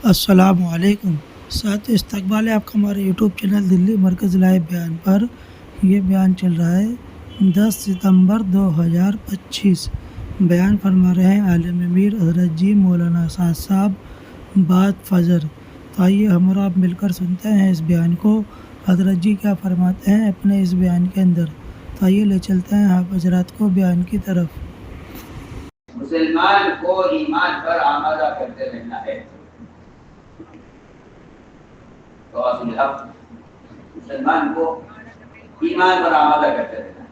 السلام علیکم ساتھ استقبال ہے آپ کا ہمارے یوٹیوب چینل دلی مرکز لائیو بیان پر۔ یہ بیان چل رہا ہے 10 ستمبر 2025۔ بیان فرما رہے ہیں عالم میر حضرت جی مولانا اسعد صاحب بعد فجر۔ تو آئیے ہم اور آپ مل کر سنتے ہیں اس بیان کو، حضرت جی کیا فرماتے ہیں اپنے اس بیان کے اندر۔ تو آئیے لے چلتے ہیں آپ حضرات کو بیان کی طرف۔ مسلمان کو ایمان پر آمادہ کرتے رہنا ہے۔ تواصل الحق، مسلمان کو ایمان پر آمادہ کرتے رہنا ہے۔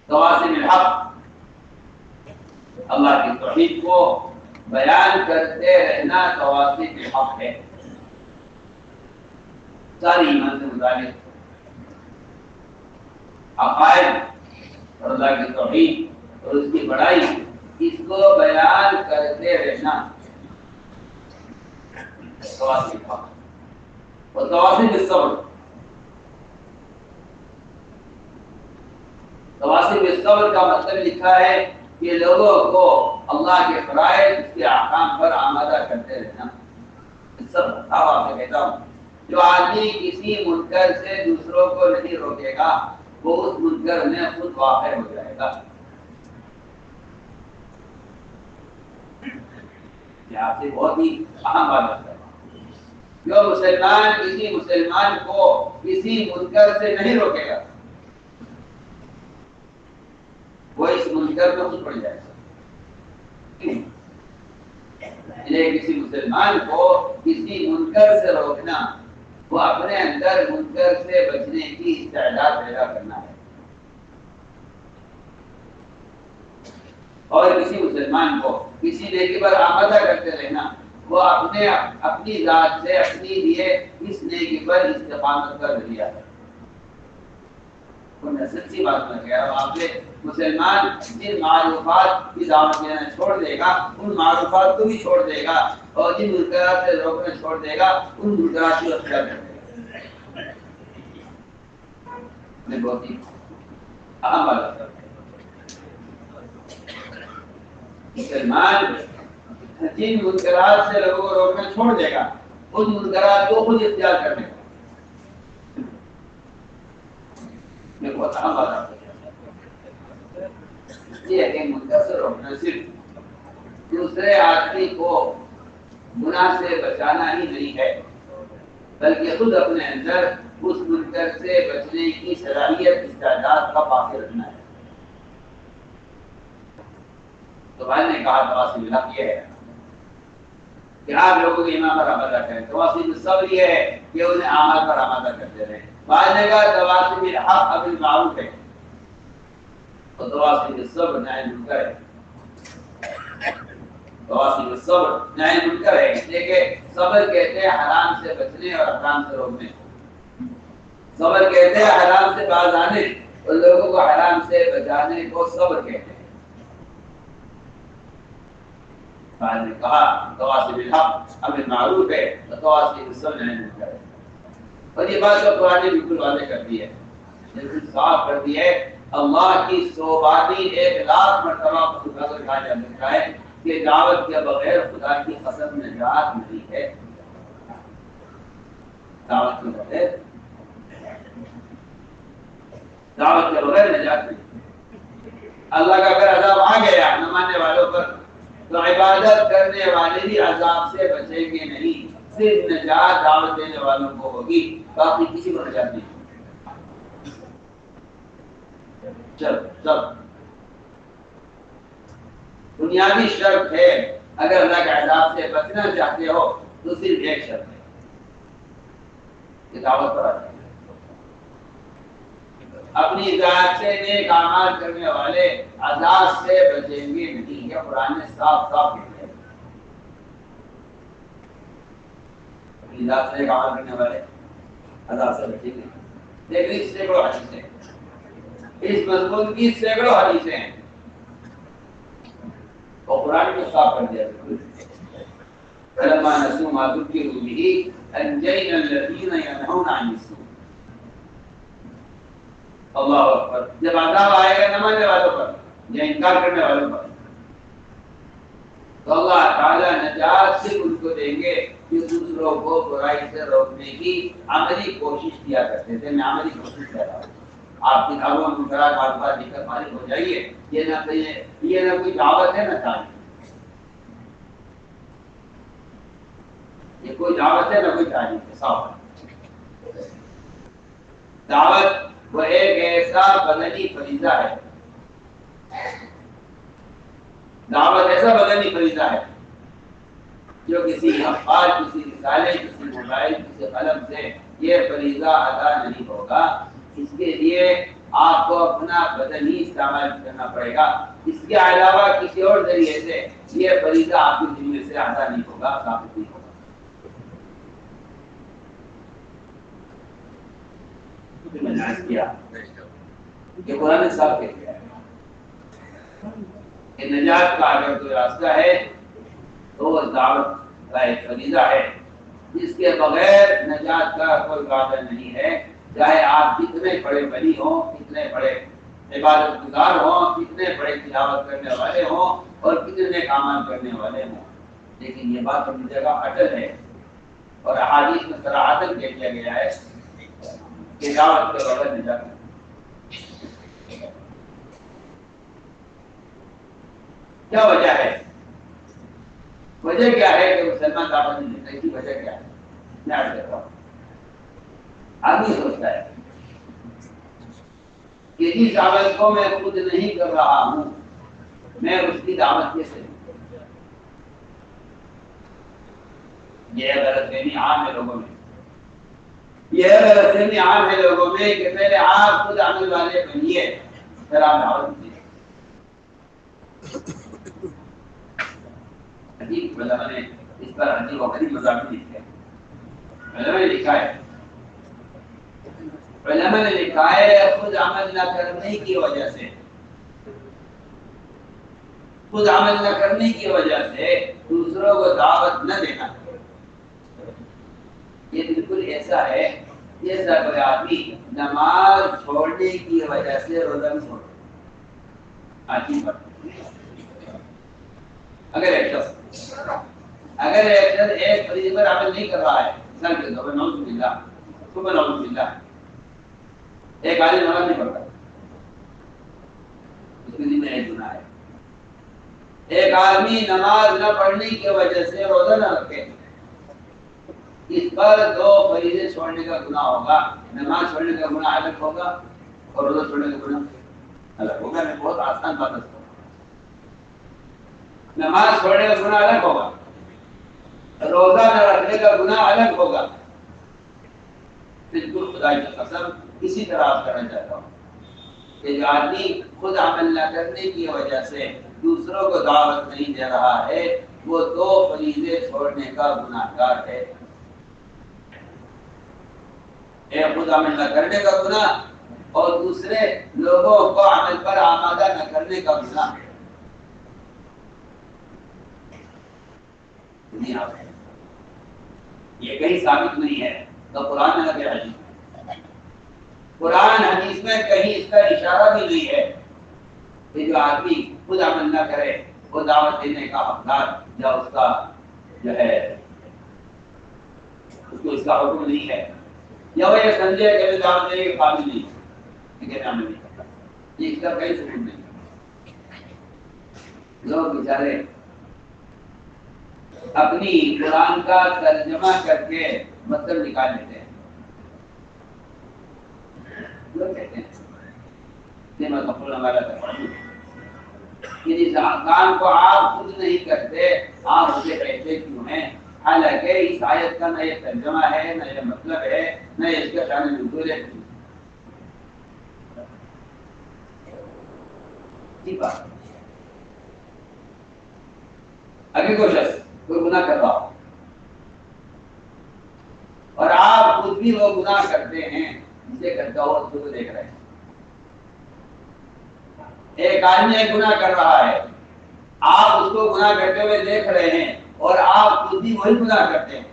تواصل الحق، اللہ کی توحید کو بیان کرتے رہنا تواصل الحق ہے۔ ساری ایمان سے متعلق عقائد اور اللہ کی توحید اور اس کی بڑائی، اس کو بیان کرتے رہنا تواصل الحق۔ اور تواصل بالصبر، تواصل بالصبر کا مطلب لکھا ہے کہ لوگوں کو اللہ کے فرائض، اس کے احکام پر آمادہ کرتے رہنا۔ سب آپ سے کہتا ہوں، جو آدمی کسی منکر سے دوسروں کو نہیں روکے گا وہ اس منکر میں خود واقع ہو جائے گا۔ یہ آپ سے بہت ہی اہم بات ہے۔ جو مسلمان کسی مسلمان کو کسی منکر سے نہیں روکے گا وہ اس منکر میں خود پڑ جائے گا۔ کسی مسلمان کو کسی منکر سے روکنا، وہ اپنے اندر منکر سے بچنے کی استعداد پیدا کرنا ہے۔ اور کسی مسلمان کو کسی نیکی پر آمادہ کرتے رہنا، وہ اپنی ذات سے اپنی لیے اس نیکی پر استقامت کا ذریعہ ہے۔ سچی بات میں کہہ رہا ہوں آپ سے، مسلمان جن معروفات کی دعوت دینا چھوڑ دے گا ان معروفات کو بھی چھوڑ دے گا، اور جن منکرات سے روکنا چھوڑ دے گا ان منکرات کو اختیار کر دے گا۔ میں بہت ہی اہم بات ہے۔ مسلمان جن منکرات سے لوگوں کو روکنا چھوڑ دے گا ان منکرات کو خود اختیار کر دے گا۔ میں بہت اہم بات آپ یہ ہے کہ منکر سے روکنا صرف دوسرے آدمی کو گناہ سے بچانا ہی نہیں ہے، بلکہ خود اپنے اندر اس منکر سے بچنے کی صلاحیت، استعداد کا باقی رکھنا ہے۔ تو بھائی نے کہا تواصل الحق یہ ہے کہ آپ لوگوں کے ایمان پر آمادہ کریں، تواصل الصبر یہ ہے کہ انہیں اعمال پر آمادہ کرتے رہیں۔ بھائی نے کہا تواصل الحق بالمعروف ہے اور تواصل الصبر نہی عن المنکر ہے۔ تواصل الصبر نہی عن المنکر ہے، اس لیے کہ صبر کہتے ہیں حرام سے بچنے اور حرام سے روکنے، صبر کہتے ہیں حرام سے باز آنے اور لوگوں کو حرام سے بچانے کو صبر کہتے ہیں۔ نے کہا تواصل الحق امر معروف ہے اور تواصل الصبر نہی عن المنکر ہے۔ اور یہ بات تو قرآن نے بالکل واضح کر دی ہے، بالکل صاف کر دی ہے۔ اللہ کی صوبانی 1,00,000 مرتبہ خدا کو کہا جا سکتا ہے کہ دعوت کے بغیر خدا کی قسم نجات نہیں ہے۔ دعوت کے بغیر نجات نہیں۔ اللہ کا اگر عذاب آ گیا نہ ماننے والوں پر تو عبادت کرنے والے بھی عذاب سے بچیں گے نہیں، صرف نجات دعوت دینے والوں کو ہوگی، باقی کسی کو نجات نہیں۔ سب بنیادی شرط ہے، اگر اللہ کے عذاب سے بچنا چاہتے ہو تو صرف ایک شرط ہے کہ دعوت پر آتے ہیں۔ اپنی ذات سے نیک اعمال کرنے والے عذاب سے بچیں گے نہیں، یہ قرآن نے صاف صاف کہہ دیا۔ اپنی ذات سے نیک اعمال کرنے والے عذاب سے بچیں گے۔ لیکن اس سینکڑوں حدیثیں، اس مضمون کی سینکڑوں حدیثیں ہیں اور قرآن کو صاف کر دیا۔ فلما نسوا ما ذكروا به انجينا الذين ينهون عن السوء۔ اللہ اکبر، جب عذاب آئے گا نہ ماننے والوں پر یا انکار کرنے والوں پر تو اللہ تعالیٰ نجات صرف ان کو دیں گے کہ دوسروں کو برائی سے روکنے کی عملی کوشش کیا کرتے تھے. میں عملی کوشش کر رہا ہوں. آپ کتابوں میں منکرات واجبات لکھ کر فارغ ہو جائیے. یہ نہ کوئی دعوت ہے نہ تعلیم. یہ کوئی دعوت ہے نہ کوئی تعلیم ہے. صاف دعوت وہ ایک ایسا بدنی فریضہ ہے. دعوت ایسا بدنی فریضہ ہے جو کسی اخبار, کسی رسالے, کسی موبائل, کسی قلم سے یہ فریضہ ادا نہیں ہوگا. اس کے لیے آپ کو اپنا بدن ہی استعمال کرنا پڑے گا. اس کے علاوہ کسی اور ذریعے سے یہ فریضہ آپ کے ذمے سے ادا نہیں ہوگا, ثابت نہیں ہوگا. کیا کہ قرآن نے صاف کہہ دیا ہے کہ نجات کا اگر کوئی راستہ ہے تو وہ دعوت کا ایک فریضہ ہے جس کے بغیر نجات کا کوئی وعدہ نہیں ہے. چاہے آپ کتنے بڑے ولی ہوں, کتنے بڑے عبادت گزار ہوں, کتنے بڑے تلاوت کرنے والے ہوں اور کتنے کام کرنے والے ہوں, لیکن یہ بات اپنی جگہ اٹل ہے. اور احادیث میں صراحتاً کہہ دیا گیا ہے کہ دعوت کے بغیر نجات نہیں. کیا وجہ ہے؟ وجہ کیا ہے کہ مسلمان دعوت نہیں دیتا؟ اس کی وجہ کیا ہے؟ میں عرض کرتا ہوں. آدمی سوچتا ہے کہ جس دعوت کو میں خود نہیں کر رہا ہوں میں اس کی دعوت کیسے دوں؟ یہ غلط فہمی عام ہے لوگوں میں. یہ غلط فہمی عام ہے لوگوں میں کہ پہلے آپ خود عمل والے بنیے پھر آپ دعوت دیجیے. عجیب علماء نے اس پر عجیب و غریب مضامین لکھے ہیں. علماء نے لکھا ہے علماء نے لکھا ہے خود عمل نہ کرنے کی وجہ سے, خود عمل نہ کرنے کی وجہ سے دوسروں کو دعوت نہ دینا یہ بالکل ایسا ہے جیسا کوئی آدمی نماز چھوڑنے کی وجہ سے روزہ نہیں چھوڑے. عجیب بات. اگر ایک شخص ایک فریضے پر عمل نہیں کر رہا ہے, مثال کے طور پر نعوذ باللہ, صبح نعوذ باللہ ایک عالم نماز نہیں پڑھتا, اس کے ذمہ ایک گناہ ہے. ایک آدمی نماز نہ پڑھنے کی وجہ سے روزہ نہ رکھے, اس پر دو فریضے چھوڑنے کا گناہ ہوگا. نماز چھوڑنے کا گناہ الگ ہوگا اور روزہ چھوڑنے کا گناہ الگ ہوگا. میں بہت آسان بات کرتا ہوں. نماز چھوڑنے کا گناہ الگ ہوگا, روزہ نہ رکھنے کا گناہ الگ ہوگا. بالکل خدا کی قسم اسی طرح آپ کرنا چاہتا ہوں کہ جو آدمی خود عمل نہ کرنے کی وجہ سے دوسروں کو دعوت نہیں دے رہا ہے وہ دو فریضے چھوڑنے کا گناہگار ہے. ایک خود عمل نہ کرنے کا گناہ اور دوسرے لوگوں کو عمل پر آمادہ نہ کرنے کا گناہ. یہ کہیں ثابت نہیں ہے تو قرآن میں نہ حدیث. قرآن حدیث میں کہیں اس کا اشارہ بھی نہیں ہے کہ جو آدمی خود عمل نہ کرے وہ دعوت دینے کا حقدار یا اس کا جو ہے اس کو اس کا حکم نہیں ہے, یا وہ یہ سمجھے کہ میں دعوت دینے کے قابل نہیں لیکن عمل نہیں کرتا. یہ اس کا کہیں ثبوت نہیں. لوگ بیچارے اپنی قرآن کا ترجمہ کر کے مطلب نکال لیتے ہیں. لوگ کہتے ہیں کہ میں کپڑوں والا اس کام کو آپ خود نہیں کرتے, آپ مجھے کہتے کیوں ہیں؟ حالانکہ اس آیت کا نہ یہ ترجمہ ہے, نہ یہ مطلب ہے, نہ اس کا شان نزول ہے. اگر کوئی شخص کوئی گناہ کر رہا ہو اور آپ خود بھی وہ گناہ کرتے ہیں جسے کرتا ہو اس کو دیکھ رہے ہیں. ایک آدمی ایک گناہ کر رہا ہے, آپ اس کو گناہ کرتے ہوئے دیکھ رہے ہیں اور آپ خود بھی وہی گناہ کرتے ہیں,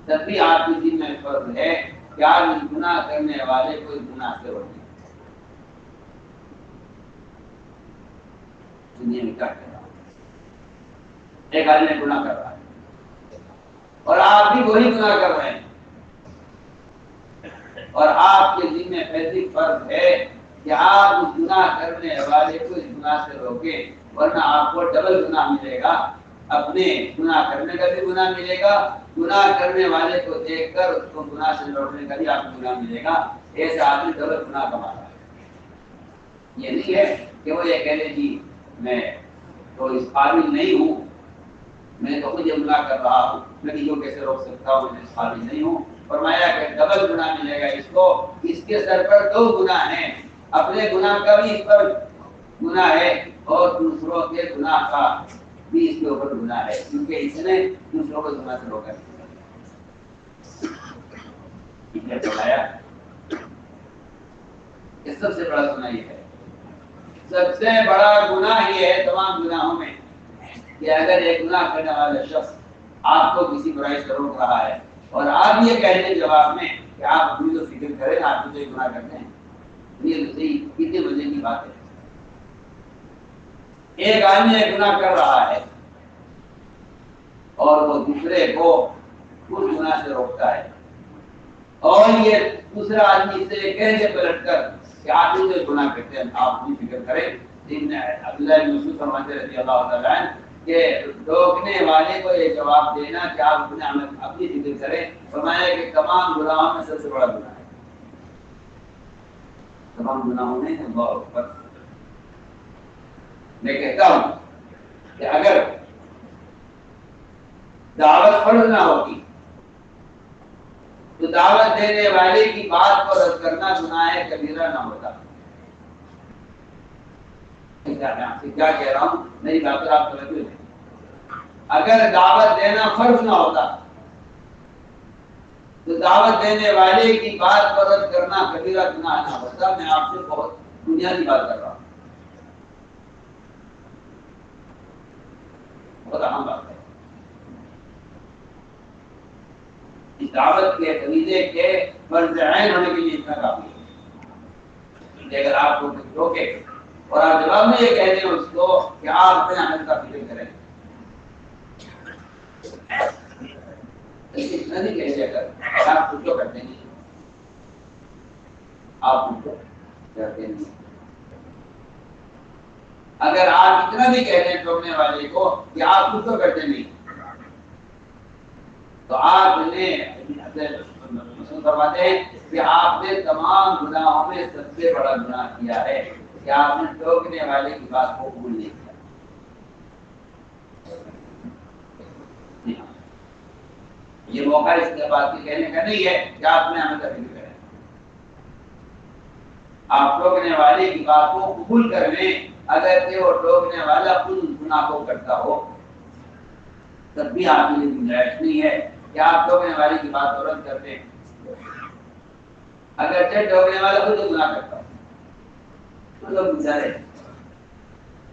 تب بھی آپ کی دل میں فرض ہے کہ آپ گناہ کرنے والے کوئی گناہ سے روکیں. دنیا میں کیا کر رہا ہے؟ ایک آدمی گناہ کر رہا ہے, اور آپ بھی وہی گناہ کر رہے ہیں، اور آپ کے ذمہ فیصلہ فرض ہے کہ آپ اس گناہ کرنے والے کو اس گناہ سے روکیں، ورنہ آپ کو ڈبل گناہ ملے گا، اپنے گناہ کرنے کا بھی گناہ ملے گا، گناہ کرنے والے کو دیکھ کر اس کو گناہ سے روکنے کا بھی آپ کو گناہ ملے گا۔ ایسے آدمی ڈبل گناہ کما رہا ہے۔ یہ نہیں ہے کہ وہ یہ کہہ لے جی میں تو اس قابل نہیں ہوں، میں تو خود یہ گناہ کر رہا ہوں، میں کسی کو کیسے روک سکتا ہوں، میں اس قابل نہیں ہوں۔ فرمایا کہ ڈبل گناہ ملے گا اس کو، اس کے سر پر دو گناہ ہیں، اپنے گناہ کا بھی اس پر گناہ ہے اور دوسروں کے گناہ کا بھی اس کے اوپر گناہ ہے، کیونکہ اس نے دوسروں کو گناہ سے روکا ہے۔ فرمایا کہ سب سے بڑا گناہ یہ ہے، سب سے بڑا گناہ یہ ہے تمام گناہوں میں کہ اگر ایک گناہ کرنے والا شخص آپ کو کسی برائی سے روک رہا ہے اور آپ یہ کہہ دیں جواب میں کہ آپ اپنی تو فکر کریں، آپ بھی تو گناہ کرتے ہیں، یہ تو صحیح کتنے مزے کی بات ہے۔ ایک آدمی ایک گناہ کر رہا ہے اور وہ دوسرے کو اس گناہ سے روکتا ہے، اور یہ دوسرا آدمی سے کہہ دے پلٹ کر کہ آپ بھی تو گناہ کرتے ہیں، آپ بھی فکر کریں۔ عبداللہ بن مسعود فرماتے رضی اللہ تعالیٰ عنہ کہ روکنے والے کو یہ جواب دینا کہ آپ اپنی فکر کریں، فرمایا کہ تمام گناہوں میں سب سے بڑا گناہ ہے، تمام گناہوں میں اللہ اکبر۔ میں کہتا ہوں کہ اگر دعوت فرض نہ ہوتی تو دعوت دینے والے کی بات کو رد کرنا گناہ کبیرہ نہ ہوتا۔ کیا کہہ رہا ہوں، میری بات پر آپ توجہ دیں۔ اگر دعوت دینا فرض نہ ہوتا تو دعوت دینے والے کی بات کو رد کرنا کبیرہ گناہ نہ ہوتا۔ میں آپ سے بہت بنیادی بات کر رہا ہوں، بہت اہم بات ہے۔ اس دعوت کے فریضے کے فرض عین ہونے کے لیے اتنا کافی ہے کہ اگر آپ کو کچھ روکے اور آپ جواب میں یہ کہہ دیں اس کو کہ آپ اپنے عمل کا فکر کریں، اتنا نہیں کہہ دیا کر آپ خود تو کرتے نہیں، آپ خود تو کرتے نہیں۔ اگر آپ اتنا بھی کہہ دیں ٹوکنے والے کو کہ آپ خود تو کرتے نہیں، تو آپ نے فرماتے ہیں کہ آپ نے تمام گناہوں میں سب سے بڑا گناہ کیا ہے کہ آپ نے ٹوکنے والے کی بات کو قبول نہیں کیا۔ یہ موقع اس کے بات کی کہنے کا نہیں ہے کہ آپ نے ہمیں تفریح کریں، آپ ٹوکنے والے کی بات کو قبول کر لیں، اگر کہ وہ ٹوکنے والا خود اس گناہ کو کرتا ہو تب بھی آپ کے لیے گنجائش نہیں ہے کہ آپ ٹوکنے والے کی بات کو رد کرتے ہیں، اگر ٹوکنے والا خود گناہ کرتا ہو تو لوگ بیچارے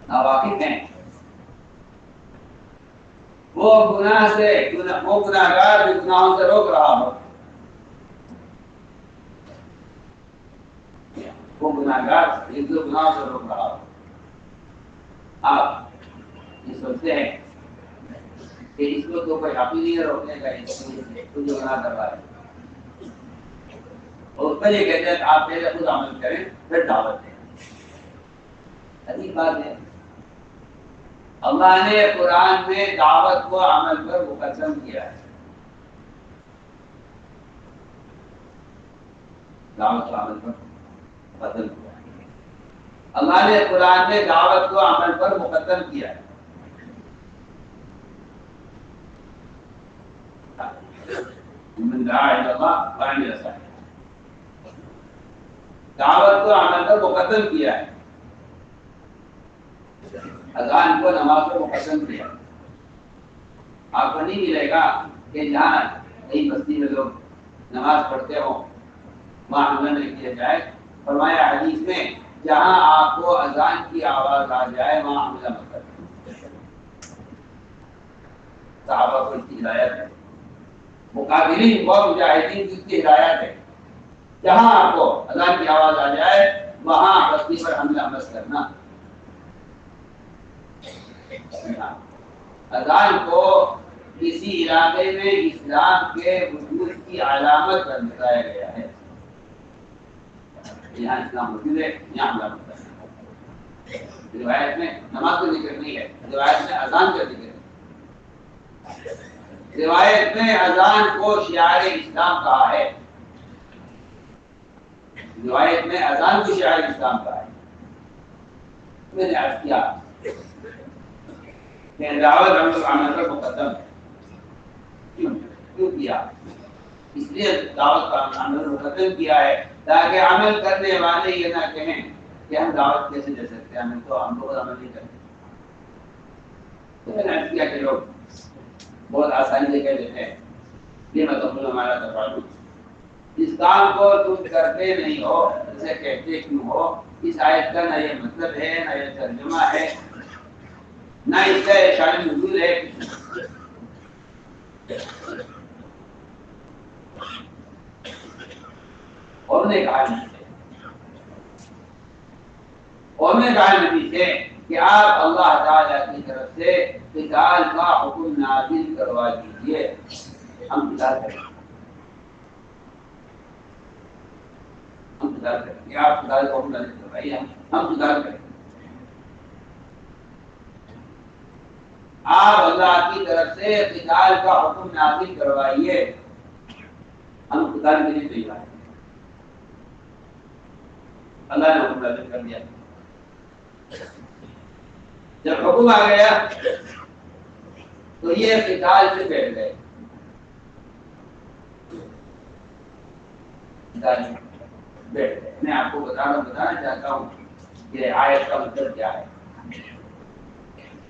ناواقف ہیں، وہ گناہ سے وہ گناہگار بھی گناہوں سے روک رہا ہو، وہ گناہگار ایک دو گناہوں سے روک رہا ہو، آپ یہ سوچتے ہیں کہ اس کو تو کوئی حق ہی نہیں ہے روکنے کا، تو جو گناہ کر رہا ہے، اور اس پر یہ کہتے ہیں آپ پہلے خود عمل کریں پھر دعوت دیں۔ عجیب بات ہے، اللہ نے قرآن میں دعوت کو عمل پر مقدم کیا ہے، دعوت کو عمل پر مقدم کیا ہے، اللہ نے قرآن میں دعوت کو عمل پر مقدم کیا ہے۔ من دعا الی اللہ وعمل صالحا، دعوت کو عمل پر مقدم کیا ہے، اذان کو نماز پر مقدم کیا۔ آپ کو نہیں ملے گا کہ جہاں کئی بستی میں لوگ نماز پڑھتے ہوں وہاں عمل نہ کیا جائے، فرمایا حدیث میں جہاں آپ کو اذان کی آواز آ جائے وہاں عمل مت کریں۔ صحابہ کو اس کی ہدایت ہے، مقابلین و مجاہدین کی اس کی ہدایت ہے، جہاں آپ کو اذان کی آواز آ جائے وہاں بستی پر حملہ مت کرنا۔ اذان کو کسی علاقے میں اسلام کے وجود کی علامت پر بتایا گیا ہے. یہاں اسلام موجود ہے، یہاں حملہ ہوتا ہے. روایت میں نماز کا ذکر نہیں ہے، روایت میں اذان کا ذکر ہے. روایت میں اذان کو شعار اسلام کہا ہے. روایت میں اذان کو شعار اسلام کہا ہے. میں نے عرض کیا کہ دعوت عمل پر مقدم ہے. کیوں کیا؟ اس لیے دعوت کا عمل مقدم کیا ہے تاکہ عمل کرنے والے یہ نہ کہیں کہ ہم دعوت کیسے دے سکتے ہیں، ہم لوگ عمل نہیں کرتے. تو میں نے عرض کیا کہ لوگ بہت آسانی سے کہہ دیتے ہیں یہ مطلب ہمارا تفاعل، اس کام کو تم کرتے نہیں ہو، اسے کہتے کیوں ہو؟ اس آیت کا نہ یہ مطلب ہے، نہ یہ ترجمہ ہے، نہ اس کا شان نزول ہے. اور نے کہا نبی سے کہ آپ اللہ تعالیٰ کی طرف سے قتال کا حکم نازل کروا دیجیے، ہم قتال کریں گے. آپ قتال کا حکم نازل کروائیے، ہم قتال کریں گے. آپ اللہ کی طرف سے قتال کا حکم نازل کروائیے، ہم قتال کے لیے تیار ہیں. اللہ نے حکم نازل کر دیا. جب حکم آ گیا تو یہ قتال سے بیٹھ گئے. میں آپ کو بتانا چاہتا ہوں کہ آیت کا مطلب کیا ہے.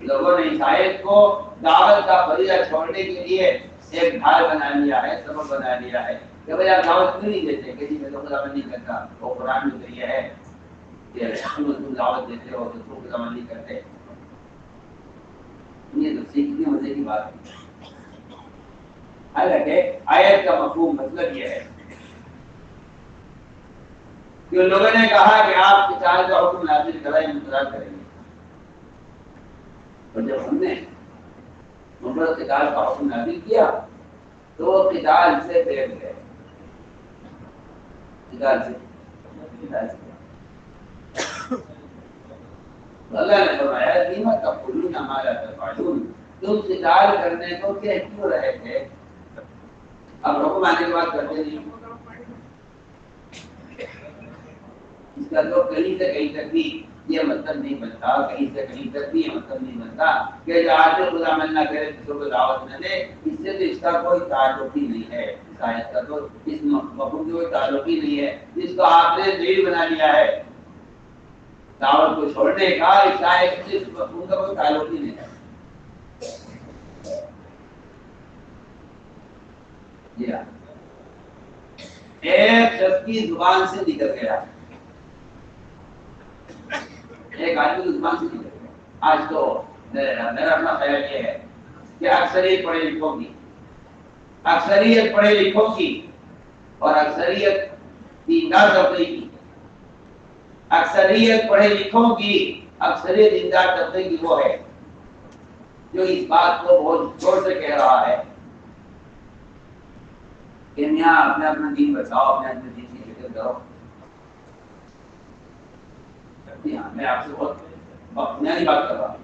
لوگوں نے اس آیت کو دعوت کا فریضہ چھوڑنے کے لیے ایک ڈھال بنا لیا ہے، سبب بنا لیا ہے کہ بھائی آپ دعوت کیوں نہیں دیتے؟ کہ جی میں تو خدا نہیں کرتا، وہ قرآن میں تو یہ ہے کہ تم دعوت دیتے ہو تو تم خدا نہیں کرتے. یہ تو سیکھنے مزے کی بات ہے. حالانکہ آیت کا مفہوم مطلب یہ ہے کہ لوگوں نے کہا کہ آپ قتال کا حکم نازل کرائیں، انتظار کریں گے. اور جب ہم نے محمد قتال کا حکم نازل کیا تو وہ قتال سے بیٹھ گئے. اللہ نے فرمایا قیمت کا قلون ہمارا تفعلون، تم قتال کرنے کو کیوں رہے تھے؟ اب حکم آنے کے بعد کرتے نہیں. اس کا تو کہیں سے کہیں تک بھی یہ مطلب نہیں بنتا، کہیں سے کہیں تک بھی یہ مطلب نہیں بنتا کہ جو آدمی خدا من نہ کرے کسی کو دعوت نہ دے. اس سے تو اس کا کوئی تعلق ہی نہیں ہے. اس آیت کا تو اس مفہوم سے کوئی تعلق ہی نہیں ہے. جس کو آپ نے دلیل بنا لیا ہے دعوت کو چھوڑنے کا، اس آیت سے اس مفہوم کا کوئی تعلق ہی نہیں ہے. ایک شخص کی زبان سے نکل گیا، ایک آدمی کی زبان سے نکل گیا. آج تو میرا اپنا خیال یہ ہے کہ اکثریت پڑھے لکھوں کی اور اکثریت دیندار طبقے کی، اکثریت پڑھے لکھوں کی، اکثریت دیندار طبقے کی وہ ہے جو اس بات کو بہت زور سے کہہ رہا ہے کہ میاں اپنا دین بچاؤ، اپنے دین کی فکر کرو. میں آپ سے بہت بنیادی بات کر رہا ہوں.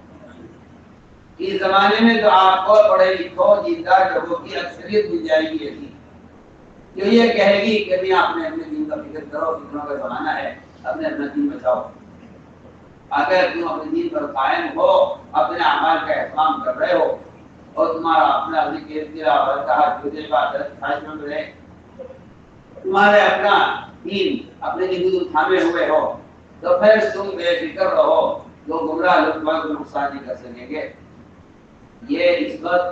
اس زمانے میں تو آپ کو پڑھے لکھو دیندار لوگوں کی اکثریت مل جائے گی ایسی جو یہ کہے گی کہ میاں اپنے دین کا فکر کرو، فتنوں کا زمانہ ہے، اپنا دین بچاؤ. اگر تم اپنے دین پر قائم ہو، اپنے اعمال کا اہتمام کر رہے ہو اور تمہارا اپنا ذکر تلاوت تہجد عبادت خواہشمند رہے، تمہارے اپنا دین اپنے وجود تھامے ہوئے ہو، تو پھر تم بے فکر رہو، لوگ گمراہ لوگ تمہارے نقصان نہیں کر سکیں گے. یہ اس وقت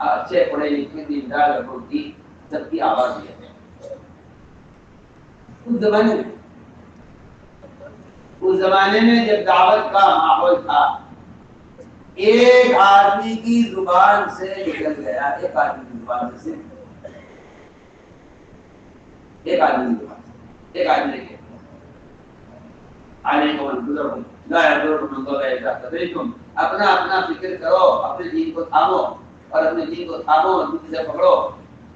اچھے پڑھے لکھے دیندار لوگوں کی سب کی آواز ہے. اس زمانے میں جب دعوت کا ماحول تھا، ایک آدمی کی زبان سے نکل گیا، ایک آدمی کی زبان سے صرف ایک آدمی کی زبان سے، ایک آدمی نے اپنا فکر کرو، اپنے دین کو تھامو اور اپنے دین کو تھامو اور دین سے پکڑو.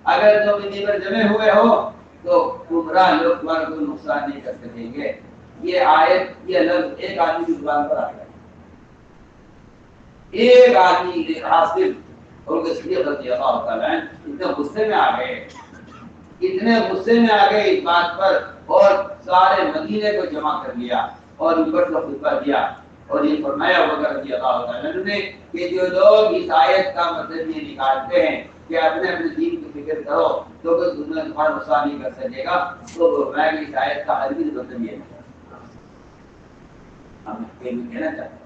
اگر تم دین پر جمے ہوئے ہو تو گمراہ لوگ تمہارا کوئی نقصان نہیں کر سکیں گے. یہ آیت یہ لفظ ایک آدمی کی زبان پر آ گیا. ایک آدمی نے حاصل اور صدیق رضی اللہ تعالیٰ اتنے غصے میں آ گئے, اتنے غصے میں آ گئے اس بات پر, اور سارے مدینے کو جمع کر لیا اور منبر پر خطبہ دیا اور یہ فرمایا وغیرہ رضی اللہ تعالیٰ نے کہ جو لوگ اس آیت کا مطلب یہ نکالتے ہیں کہ اپنے اپنے دین کی فکر کرو تو کوئی دنیا تمہارا نقصان نہیں کر سکے گا, تو میں اس آیت کا ہرگز مطلب یہ نہیں. ہم کہنا چاہتے ہیں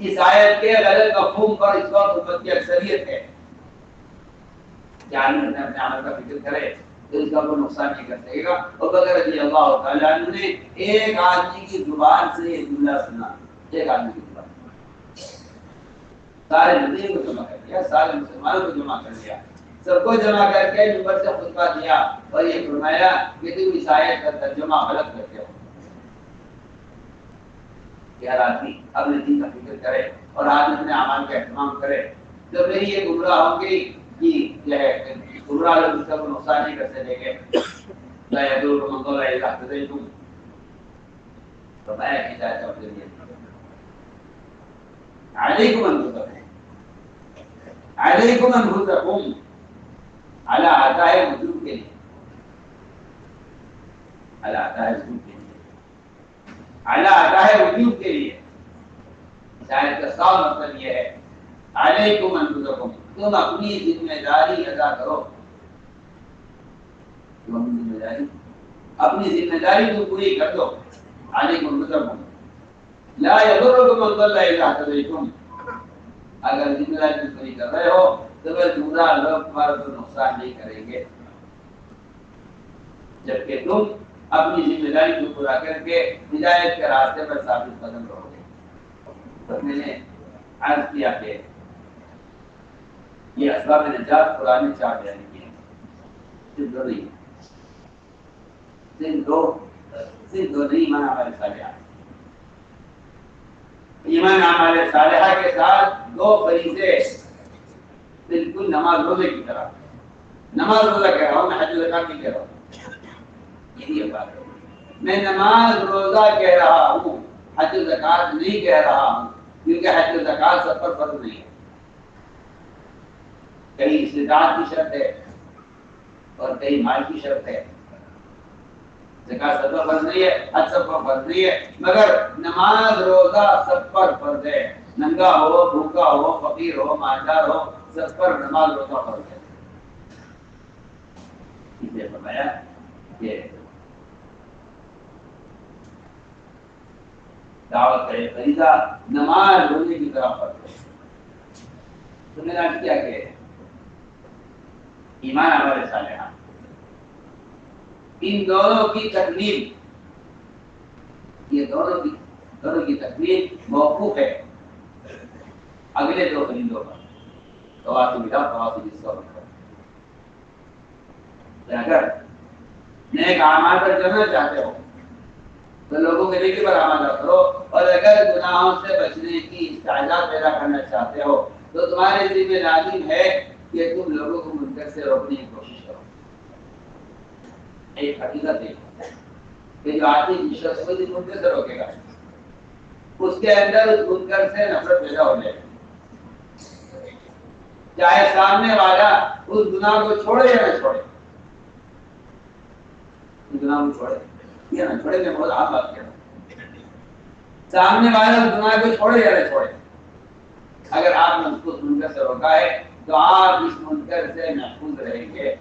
اس آیت کے غلط مفہوم پر اس وقت امت کی اکثریت ہے کہ آدمی اپنے عمل کا فکر کرے تو اس کا کوئی نقصان نہیں کر سکے گا. اور بکر رضی اللہ تعالیٰ عنہ نے ایک آدمی کی زبان سے یہ جملہ سنا, ایک آدمی کی زبان, سارے مدینے کو جمع کر دیا, سارے مسلمانوں کو جمع کر دیا, سب کو جمع کر کے منبر سے خطبہ دیا اور یہ فرمایا کہ تم اس آیت کا ترجمہ غلط کرتے ہو. کہ ہر آدمی اپنے دین کا فکر کرے اور آدمی اپنے اعمال کا اہتمام کرے. تو میری یہ گمراہ ہوں گی کہ یہ ہے گمراہ لوگ اس کا کوئی نقصان نہیں کر سکیں گے. لا يضركم من ضل اذا اهتديتم. فرمایا کہ جاتا ہوں کے لیے علیکم انفسکم, علیکم انفسکم علی عطاء وجوب کے لیے, علی عطاء وجوب کے لیے, علی عطاء وجوب کے لیے. شاید کا صاف مطلب یہ ہے علیکم انفسکم, تم اپنی ذمہ داری ادا کرو, تم اپنی ذمہ داری تم پوری کر دو. علیکم انفسکم لا یضرکم من ضل اذا اهتدیتم. اگر ذمہ داری تم پوری کر رہے ہو تو پھر گمراہ لوگ تمہارا کوئی نقصان نہیں کریں گے, جبکہ تم اپنی ذمہ داری کو پورا کر کے ہدایت کے راستے پر ثابت قدم رہو گے. تو میں نے عرض کیا کہ یہ اسباب نجات قرآن میں 4 بیان کیے ہیں, صرف 2 نہیں, صرف دو نہیں. ایمان اعمال صالحہ, ایمان اعمال صالحہ کے ساتھ 2 فریضے, بالکل نماز روزے کی طرح. نماز روزہ کہہ رہا ہوں, میں حج زکات نہیں کہہ رہا ہوں. یہی بات ہے, میں نماز روزہ کہہ رہا ہوں, حج زکات نہیں کہہ رہا ہوں, کیونکہ حج زکات سب پر فرض نہیں ہے. کہیں استطاعت کی شرط ہے اور کہیں مال کی شرط ہے. زکات سب پر فرض نہیں ہے, حج سب پر فرض نہیں ہے, مگر نماز روزہ سب پر فرض ہے. ننگا ہو, بھوکا ہو, فقیر ہو, مالدار ہو, سب پر نماز روزہ فرض ہے. اس لیے فرمایا کہ دعوت کا فریضہ نماز روزے کی طرح فرض ہے. تو میں نے آج کیا کہ ایمان اعمال صالحہ, ان دونوں کی تکمیل, یہ دونوں کی تکمیل موقوف ہے اگلے 2 فریضوں پر, تواصل بالحق, تواصل بالصبر پر. اگر نیک اعمال پر چلنا چاہتے ہو تو لوگوں کے نیکی پر آمادہ کرو, اور اگر گناہوں سے بچنے کی استعداد پیدا کرنا چاہتے ہو تو تمہارے ذمہ لازم ہے کہ تم لوگوں کو منکر سے روکنے کی کوشش کرو. ایک حقیقت ہے کہ جو آدمی جس شخص کو منکر سے روکے گا اس کے اندر اس منکر سے نفرت پیدا ہو جائے گی, چاہے سامنے والا اس گناہ کو چھوڑے یا نہ چھوڑے. گناہ کو چھوڑے یا نہ چھوڑے, میں بہت عام بات کہہ رہا ہوں. سامنے والا اس گناہ کو چھوڑے یا نہ چھوڑے, اگر آپ نے اس کو منکر سے روکا ہے تو آپ اس منکر سے محفوظ رہیں گے.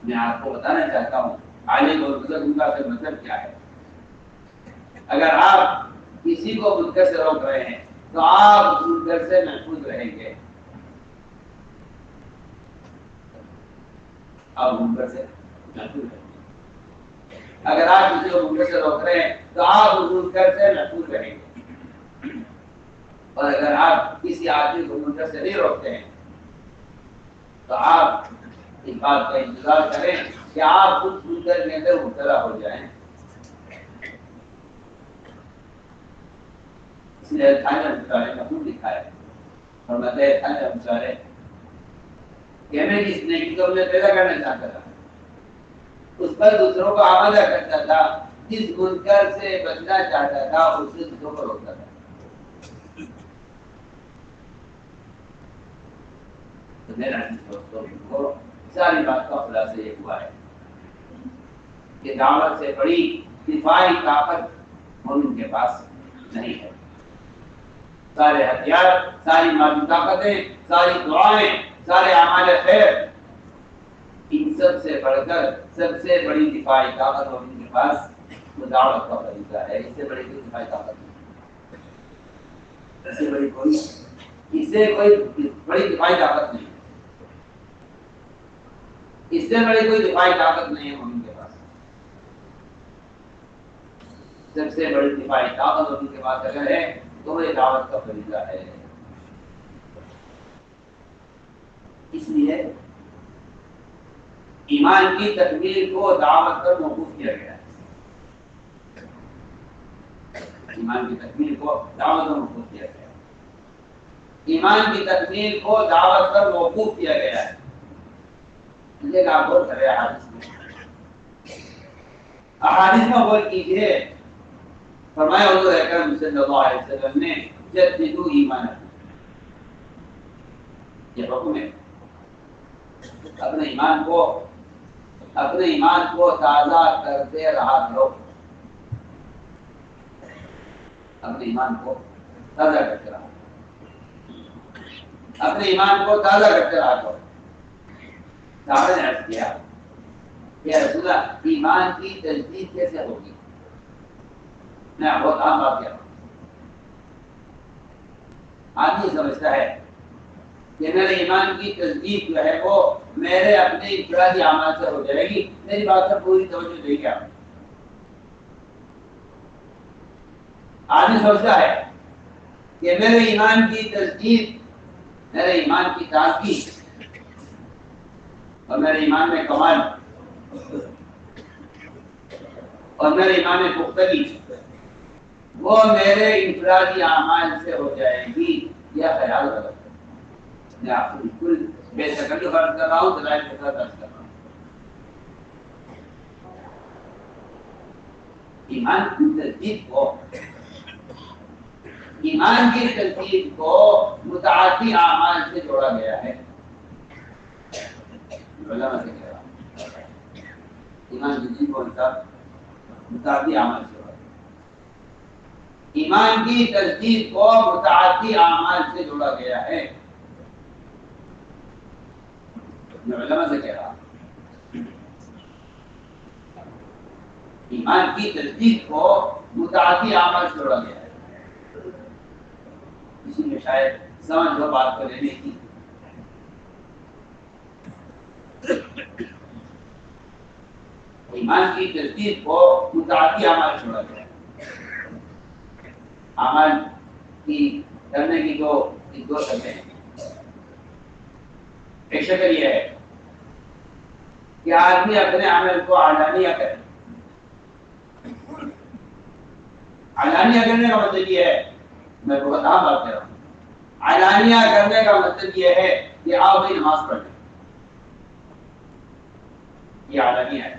میں آپ کو بتانا چاہتا ہوں عالم اور بزرگ کا مطلب کیا ہے. اگر آپ کسی کو منکر سے روک رہے ہیں تو آپ اس منکر سے محفوظ رہیں گے. آپ منکر سے محفوظ رہیں گے. اگر آپ کسی کو منکر سے روک رہے ہیں تو آپ اس منکر سے محفوظ رہیں گے. اور اگر آپ کسی آدمی کو منکر سے نہیں روکتے ہیں تو آپ اس بات کا انتظار کریں کہ آپ اس منکر کے اندر مبتلا ہو جائیں. اس نے تھانہ مشاعرے کا خود لکھا ہے اور مطلب تھانہ مشاعرے کہ ہمیں جس نیکی کو میں پیدا کرنا چاہتا تھا اس پر دوسروں کو آمادہ کرتا تھا، جس منکر سے بچنا چاہتا تھا اس سے دوسروں کو روکتا تھا۔ تو میرا دوستوں کو ساری بات کا خلاصہ یہ ہوا ہے کہ دعوت سے بڑی دفاعی طاقت مومن کے پاس نہیں ہے۔ سارے ہتھیار، ساری مالی طاقتیں، ساری دعائیں، سارے اعمال خیر، ان سب سے بڑھ کر سب سے بڑی دفاعی طاقت مومن کے پاس وہ دعوت کا فریضہ ہے۔ اس سے بڑی کوئی دفاعی طاقت نہیں، اس سے بڑی کوئی بڑی دفاعی طاقت نہیں، اس سے بڑی کوئی دفاعی طاقت نہیں ہے مومن کے پاس۔ سب سے بڑی دفاعی طاقت مومن کے پاس اگر ہے تو یہ دعوت کا فریضہ ہے۔ اس لیے ایمان کی تکمیل کو دعوت پر موقوف کیا گیا ہے۔ ایمان کی تکمیل کو دعوت پر موقوف کیا گیا ہے۔ ایمان کی تکمیل کو دعوت پر موقوف کیا گیا ہے۔ لیکن آپ غور کریں احادیث میں غور کیجیے، فرمایا حضور اکرم صلی اللہ علیہ وسلم نے جددوا ایمانکم، یہ حکم ہے اپنے ایمان کو تازہ کرتے رہا کرو، اپنے ایمان کو تازہ کرتے رہا، اپنے ایمان کو تازہ کرتے رہا کرو۔ صحابہ نے عرض کیا یا رسول اللہ ایمان کی تجدید کیسے ہوگی؟ میں بہت عام بات کہہ رہا ہوں، آدمی سمجھتا ہے کہ میرے ایمان کی تجدید جو ہے وہ میرے اپنے انفرادی اعمال سے ہو جائے گی۔ میری بات پر پوری توجہ دے گا۔ آدمی سوچتا ہے کہ میرے ایمان کی تجدید، میرے ایمان کی تازگی اور میرے ایمان میں کمال اور میرے ایمان میں پختگی وہ میرے انفرادی اعمال سے ہو جائے گی، یہ خیال غلط ہے۔ میں آپ کو بالکل بے تکلف عرض کر رہا ہوں، دلائل کے ساتھ عرض کر رہا ہوں۔ ایمان کی تجدید کو متعدی اعمال سے جوڑا گیا ہے۔ علماء سے کہہ رہا ہوں، ایمان کی تجدید کو متعدی اعمال سے جوڑا گیا۔ ایمان کی تجدید کو متعدی اعمال سے جوڑا گیا ہے۔ میں علماء سے کہہ رہا ہوں، ایمان کی تجدید کو متعدی اعمال سے جوڑا گیا ہے۔ اسی میں شاید سمجھ لو بات کو لینے کی۔ ایمان کی تجدید کو متعدی اعمال سے جوڑا گیا ہے۔ عمل کی کرنے کی دو شکلیں ہیں۔ ایک شکل یہ ہے کہ آدمی اپنے عمل کو علانیہ کرے۔ علانیہ کرنے کا مطلب یہ ہے، میں بہت عام بات کر رہا ہوں، علانیہ کرنے کا مطلب یہ ہے کہ آؤ بھائی نماز پڑھ لیں، یہ علانیہ ہے۔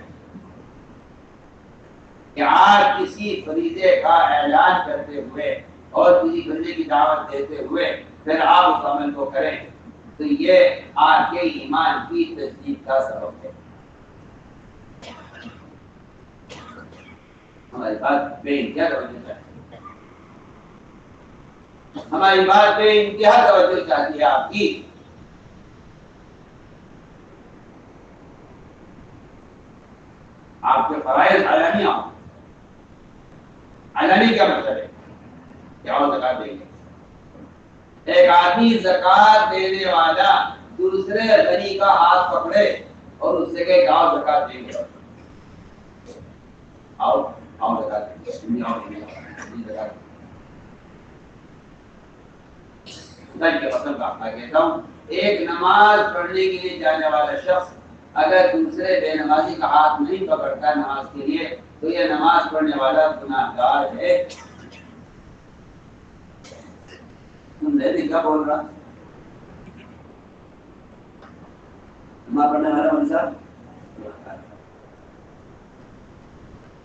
کہ آپ کسی فریضے کا اعلان کرتے ہوئے اور کسی بندے کی دعوت دیتے ہوئے پھر آپ اس عمل کو کریں تو یہ آپ کے ایمان کی تجدید کا سبب ہے۔ ہماری بات بے انتہا توجہ چاہتی ہے، ہماری بات بے انتہا توجہ چاہتی ہے آپ کی۔ آپ کے فرائض علانیہ ہوں۔ علانی کیا مطلب ہے؟ کیا وہ زکات دیں گے؟ ایک آدمی زکات دینے والا دوسرے غنی کا ہاتھ پکڑے اور اس سے کہے آؤ زکات دیں گے، آؤ زکات دیں گے، خدا کی قسم کھا کہتا ہوں، ایک نماز پڑھنے کے لیے جانے والا شخص اگر دوسرے بے نمازی کا ہاتھ نہیں پکڑتا نماز کے لیے تو یہ نماز پڑھنے والا گناہگار ہے۔ تم نہیں کیا بول رہا نماز پڑھنے والا منصب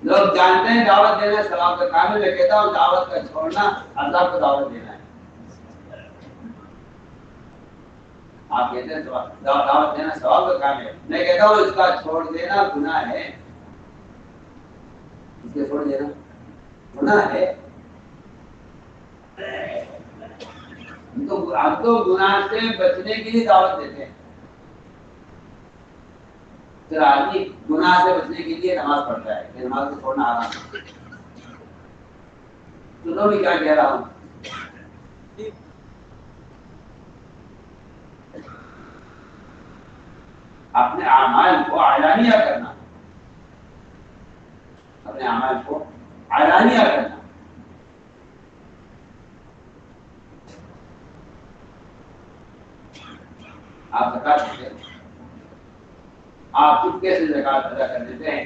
لوگ جانتے ہیں دعوت دینا ثواب کا کام ہے. میں کہتا ہوں دعوت کا چھوڑنا عذاب کو دعوت دینا ہے. آپ کہتے ہیں دعوت دینا ثواب کا کام ہے. میں کہتا ہوں اس کا چھوڑ دینا گناہ ہے. اس کے چھوڑ دینا گناہ ہے. ہم تو گناہ سے بچنے کے لیے دعوت دیتے ہیں. پھر آدمی گناہ سے بچنے کے لیے نماز پڑھتا ہے کہ نماز کو چھوڑنا آرام ہے. سنو بھی کیا کہہ رہا ہوں. اپنے اعمال کو اعلانیہ کرنا, اپنے اعمال کو اعلانیہ کرنا. آپ زکات دیتے ہیں, آپ چپکے سے زکات ادا کر دیتے ہیں,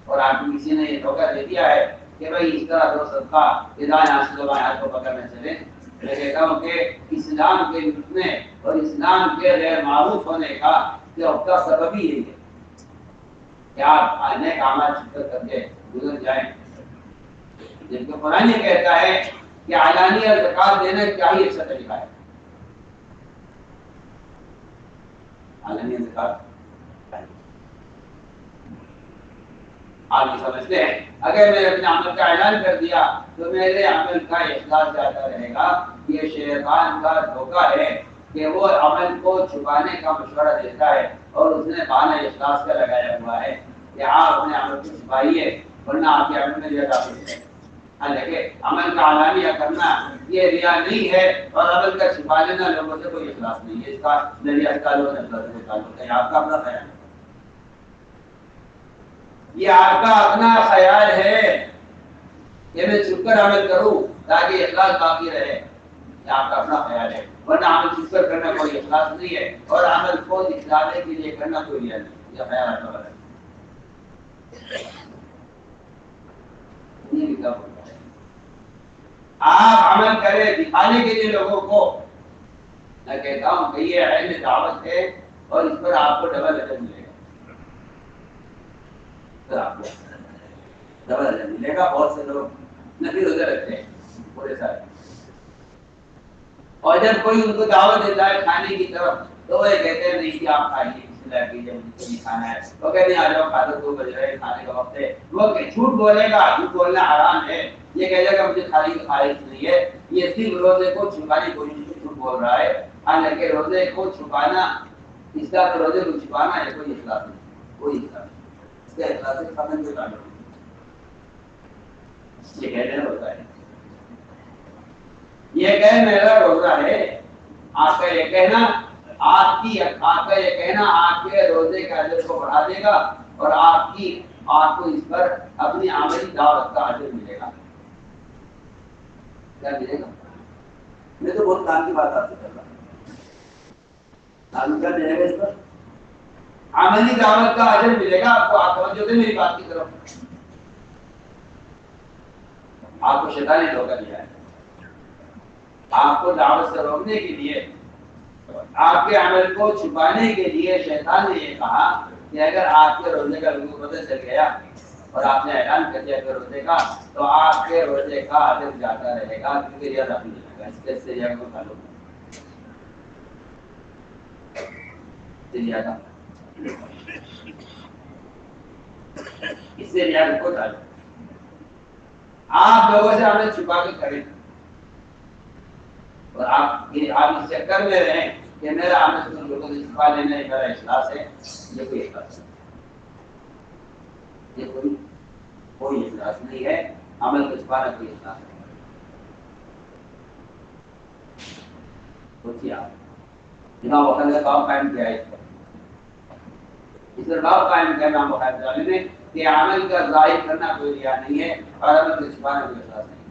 اور آپ کو کسی نے یہ دھوکہ دے دیا ہے کہ بھائی اس طرح دو صدقہ ادائیں حاصل ہو ہاتھ کو پکڑ نہ چلے. میں کہتا ہوں کہ اسلام کے لٹنے اور اسلام کے غیر معروف ہونے کا سبب ہی یہی ہے کہ آپ آنے کامات شکر کر کے گزر جائیں. جن کو قرآن یہ کہتا ہے کہ اعلانیہ زکات دینا کیا ہی اچھا طریقہ ہے. اعلانیہ زکات آپ یہ سمجھتے ہیں اگر میں اپنے عمل کا اعلان کر دیا تو میرے عمل کا اخلاص زیادہ رہے گا. یہ شیطان کا دھوکہ ہے کہ وہ عمل کو چھپانے کا مشورہ دیتا ہے, اور اس نے بہانہ اخلاص کا لگایا ہوا ہے کہ آپ اپنے عمل کو چھپائیے ورنہ آپ کے عمل میں ریا داخل ہے. حالانکہ عمل کا اعلانیہ کرنا یہ ریا نہیں ہے, اور عمل کا چھپا لینا لوگوں سے کوئی اخلاص نہیں ہے. اس کا ذریعہ تعلق ہے آپ کا اپنا خیال ہے, یہ آپ کا اپنا خیال ہے کہ میں چھپ کر عمل کروں تاکہ اخلاص باقی رہے. یہ آپ کا اپنا خیال ہے, ورنہ عمل چھپ کر کرنا کوئی اخلاص نہیں ہے, اور عمل کو دکھلانے کے لیے کرنا کوئی ریا نہیں. یہ خیال آپ کا ہے. یہ لکھا ہوتا ہے آپ عمل کریں دکھانے کے لیے لوگوں کو. میں کہتا ہوں کہ یہ علم دعوت ہے, اور اس پر آپ کو ڈبل اجر ملے گا. آپ کو ڈبل اجر ملے گا. بہت سے لوگ نفی روزے رکھتے ہیں پورے سال, اور جب کوئی ان کو دعوت دیتا ہے کھانے کی طرف تو وہ کہتے ہیں نہیں کہ آپ کھائیے, بسم اللہ کیجیے, مجھے نہیں کھانا ہے. وہ کہتے ہیں آ جاؤ کھا دو, 2 بج رہے کھانے کا وقت ہے. وہ جھوٹ بولے گا, جھوٹ بولنا حرام ہے. یہ کہے گا مجھے کھانے کی خواہش نہیں ہے. یہ صرف روزے کو چھپانے کی کوشش سے جھوٹ بول رہا ہے. حالانکہ روزے کو چھپانا, اس کا روزے کو چھپانا ہے کوئی اخلاص نہیں, کوئی اخلاص نہیں. اس کا اخلاص سے ختم کے تعلق یہ کہہ دینا ہوتا ہے. یہ کہ میرا روزہ ہے, آپ کا یہ کہنا آپ کا یہ کہنا آپ کے روزے کے اجر کو بڑھا دے گا, اور آپ کو اس پر اپنی عملی دعوت کا اجر ملے گا. کیا ملے گا؟ میں تو بہت کام کی بات آپ سے کر رہا ہوں. کیا ملے گا اس پر؟ عملی دعوت کا اجر ملے گا آپ کو. آپ توجہ دیں میری بات کی طرف. آپ کو شیطان نے دھوکہ دیا ہے. آپ کو دعوت سے روکنے کے لیے, آپ کے عمل کو چھپانے کے لیے شیطان نے یہ کہا کہ اگر آپ کے روزے کا لوگوں کو پتہ چل گیا اور آپ نے اعلان کر دیا کہ روزے کا, تو آپ کے روزے کا اجر جاتا رہے گا, کیونکہ ریا داخل نہیں ہوگا. اس کے سے ریا کو تعلق ہے, اس سے ریا کو تعلق. آپ لوگوں سے عمل چھپا کے کریں, اور آپ اس چکر میں رہیں کہ میرا عمل لوگوں سے چھپا لینا میرا اخلاص ہے. یہ کوئی اخلاص نہیں, یہ کوئی اخلاص نہیں ہے. عمل کو چھپانا کوئی اخلاص نہیں. سوچیے آپ امام بخاری نے باب قائم کیا ہے, اس پر باب قائم کیا امام بخاری نے کہ عمل کا ظاہر کرنا کوئی ریا نہیں ہے, اور عمل کو چھپانا کوئی اخلاص نہیں ہے.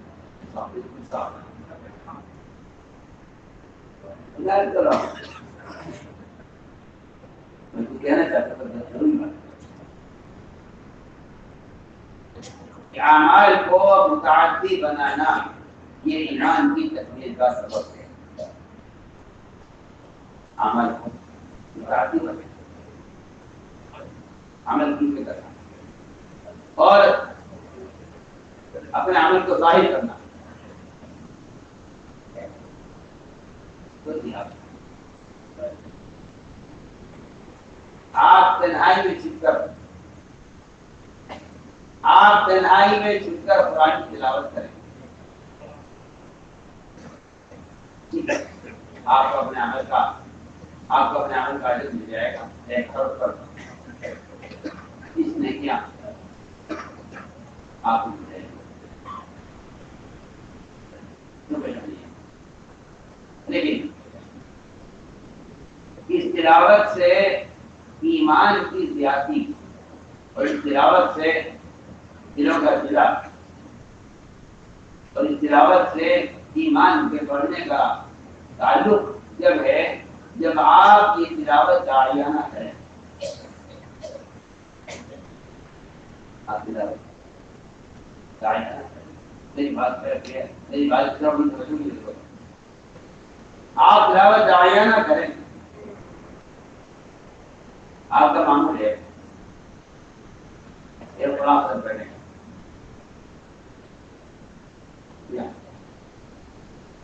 کہنا چاہتا ہوں کہ اعمال کو متعدی بنانا یہ ایمان کی تکمیل کا سبب ہے. عمل کو متعدی بنے، عمل کی کرنا اور اپنے عمل کو ظاہر کرنا. آپ تنہائی میں چھپ کر قرآن کی تلاوت کریں. آپ کو اپنے عمل کا اجر مل جائے گا. ایک طرف پر اس نے کیا آپ کو مل جائے گا. لیکن اس تلاوت سے ایمان کی زیادتی اور اس تلاوت سے دلوں کا ضلع اور اس تلاوت سے ایمان کے بڑھنے کا تعلق جب ہے جب آپ کی تلاوت داعیانہ ہے. آپ تلاوت داعیانہ ہے. میری بات آپ تلاوت داعیانہ کریں. آپ کا معمول ہے قرآن سے پڑھنے کا،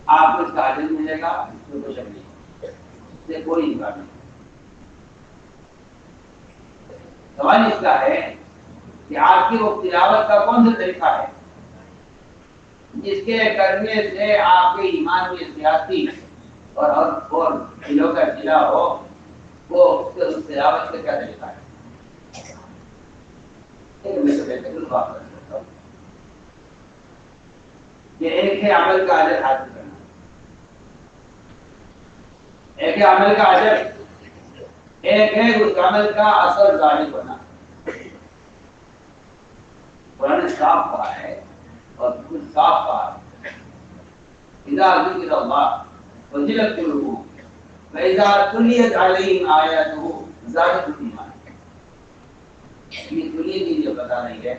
آپ کو اس کا اجر ملے گا. اس میں کوئی شک نہیں، اس سے کوئی انکار نہیں. سوال اس کا ہے کہ آپ کی وہ تلاوت کا کون سا طریقہ ہے جس کے کرنے سے آپ کے ایمان میں زیادتی اور دلوں کا ضلع ہو. وہ اس تلاوت کا کیا طریقہ ہے؟ یہ ایک ہے عمل کا اجر حاصل کرنا، ایک ہے عمل کا اجر، ایک ہے اس عمل کا اثر ظاہر ہونا. قرآن صاف کہا ہے اور خود صاف کہا ہے اذا ذکر اللہ وجلت قلوبهم فاذا تليت عليهم آیاته زادتهم ایمانا. یہ تلیت جو بتا رہی ہے،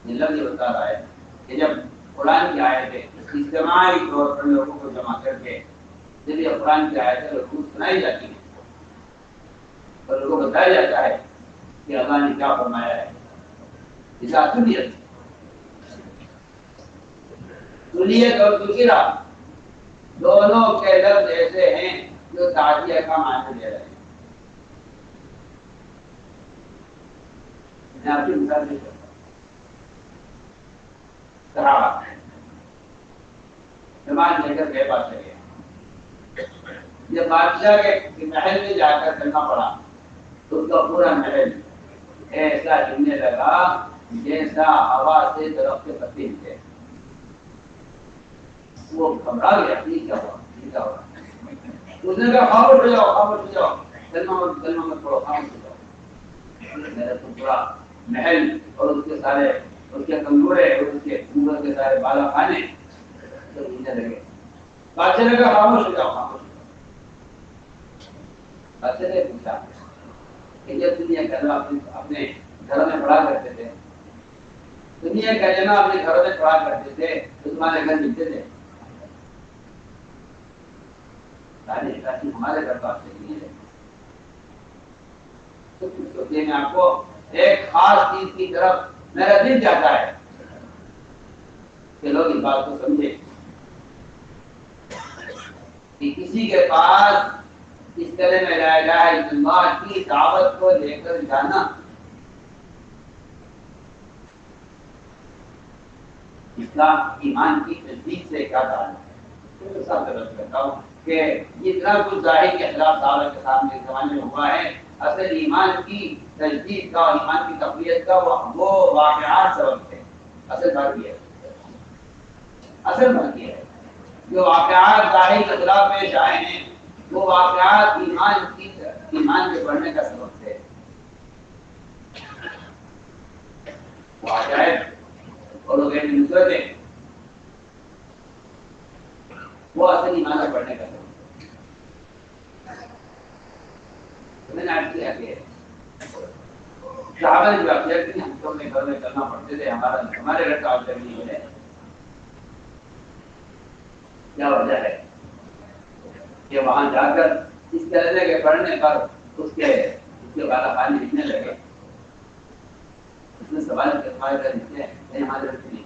یہ لفظ یہ بتا رہا ہے کہ جب قرآن کی آیتیں اجتماعی طور پر لوگوں کو جمع کر کے جب یہ قرآن کی آیتیں لوگوں کو سنائی جاتی ہیں اور لوگوں کو بتایا جاتا ہے کہ اللہ نے کیا فرمایا ہے. تلیت اور ذکرہ دونوں کے لفظ ایسے ہیں جو تعزیہ کا معنی دے رہے ہیں. میں آپ کی مثال نہیں کرتا. مہمان لے کر گئے بادشاہ گئے. جب بادشاہ کے محل میں جا کر کرنا پڑا تو اس کا پورا محل ایسا ہلنے لگا جیسا ہوا سے درخت کے پتے ہلتے. وہ گھبرا گیا. کیا ہوا؟ اس نے کہا خاموش ہو جاؤ، خاموش ہو جاؤ، کلمہ مت پڑھو، خاموش ہو جاؤ. میرا تو پورا محل اور اس کے سارے اس کے کمزورے اور اس کے عمر کے سارے بالا خانے تو ہلنے لگے. بادشاہ نے کہا خاموش ہو جاؤ، خاموش ہو جاؤ. بادشاہ نے پوچھا کہ جب دنیا کلمہ اپنے گھروں میں پڑھا کرتے تھے، دنیا کلمہ اپنے گھروں میں پڑھا کرتے تھے تو تمہارے گھر ملتے تھے؟ ہمارے گھر پاس نہیں ہے. میں آپ کو ایک خاص چیز کی طرف میرا دل چاہتا ہے کہ لوگ اس بات کو سمجھے کہ کسی کے پاس اس طرح میں لا الہ الا اللہ کی دعوت کو لے کر جانا اسلام ایمان کی تجدید سے کیا تعلق ہے. کرتا ہوں کہ جتنا کچھ ظاہر کے خلاف دعوت کے سامنے زمانے میں ہوا ہے، اصل ایمان کی تجدید کا اور ایمان کی تقویت کا وہ واقعات سبب تھے. اصل بات یہ ہے جو واقعات ظاہر کے خلاف پیش آئے ہیں وہ واقعات ایمان کے بڑھنے کا سبب تھے. واقعات اور نصرتیں وہ اصل ایمان سے بڑھنے کا سبب. میں نے آپ کیا کہ صحابہ نے جو اختیار کی ہم تو اپنے گھر میں کرنا پڑتے تھے. ہمارے گھر کا اختیار نہیں ہے. کیا وجہ ہے کہ وہاں جا کر اس کلمے کے پڑھنے پر اس کے والا پانی لکھنے لگے. اس نے سوال کے فائدہ لکھتے ہیں نہیں حضرت نہیں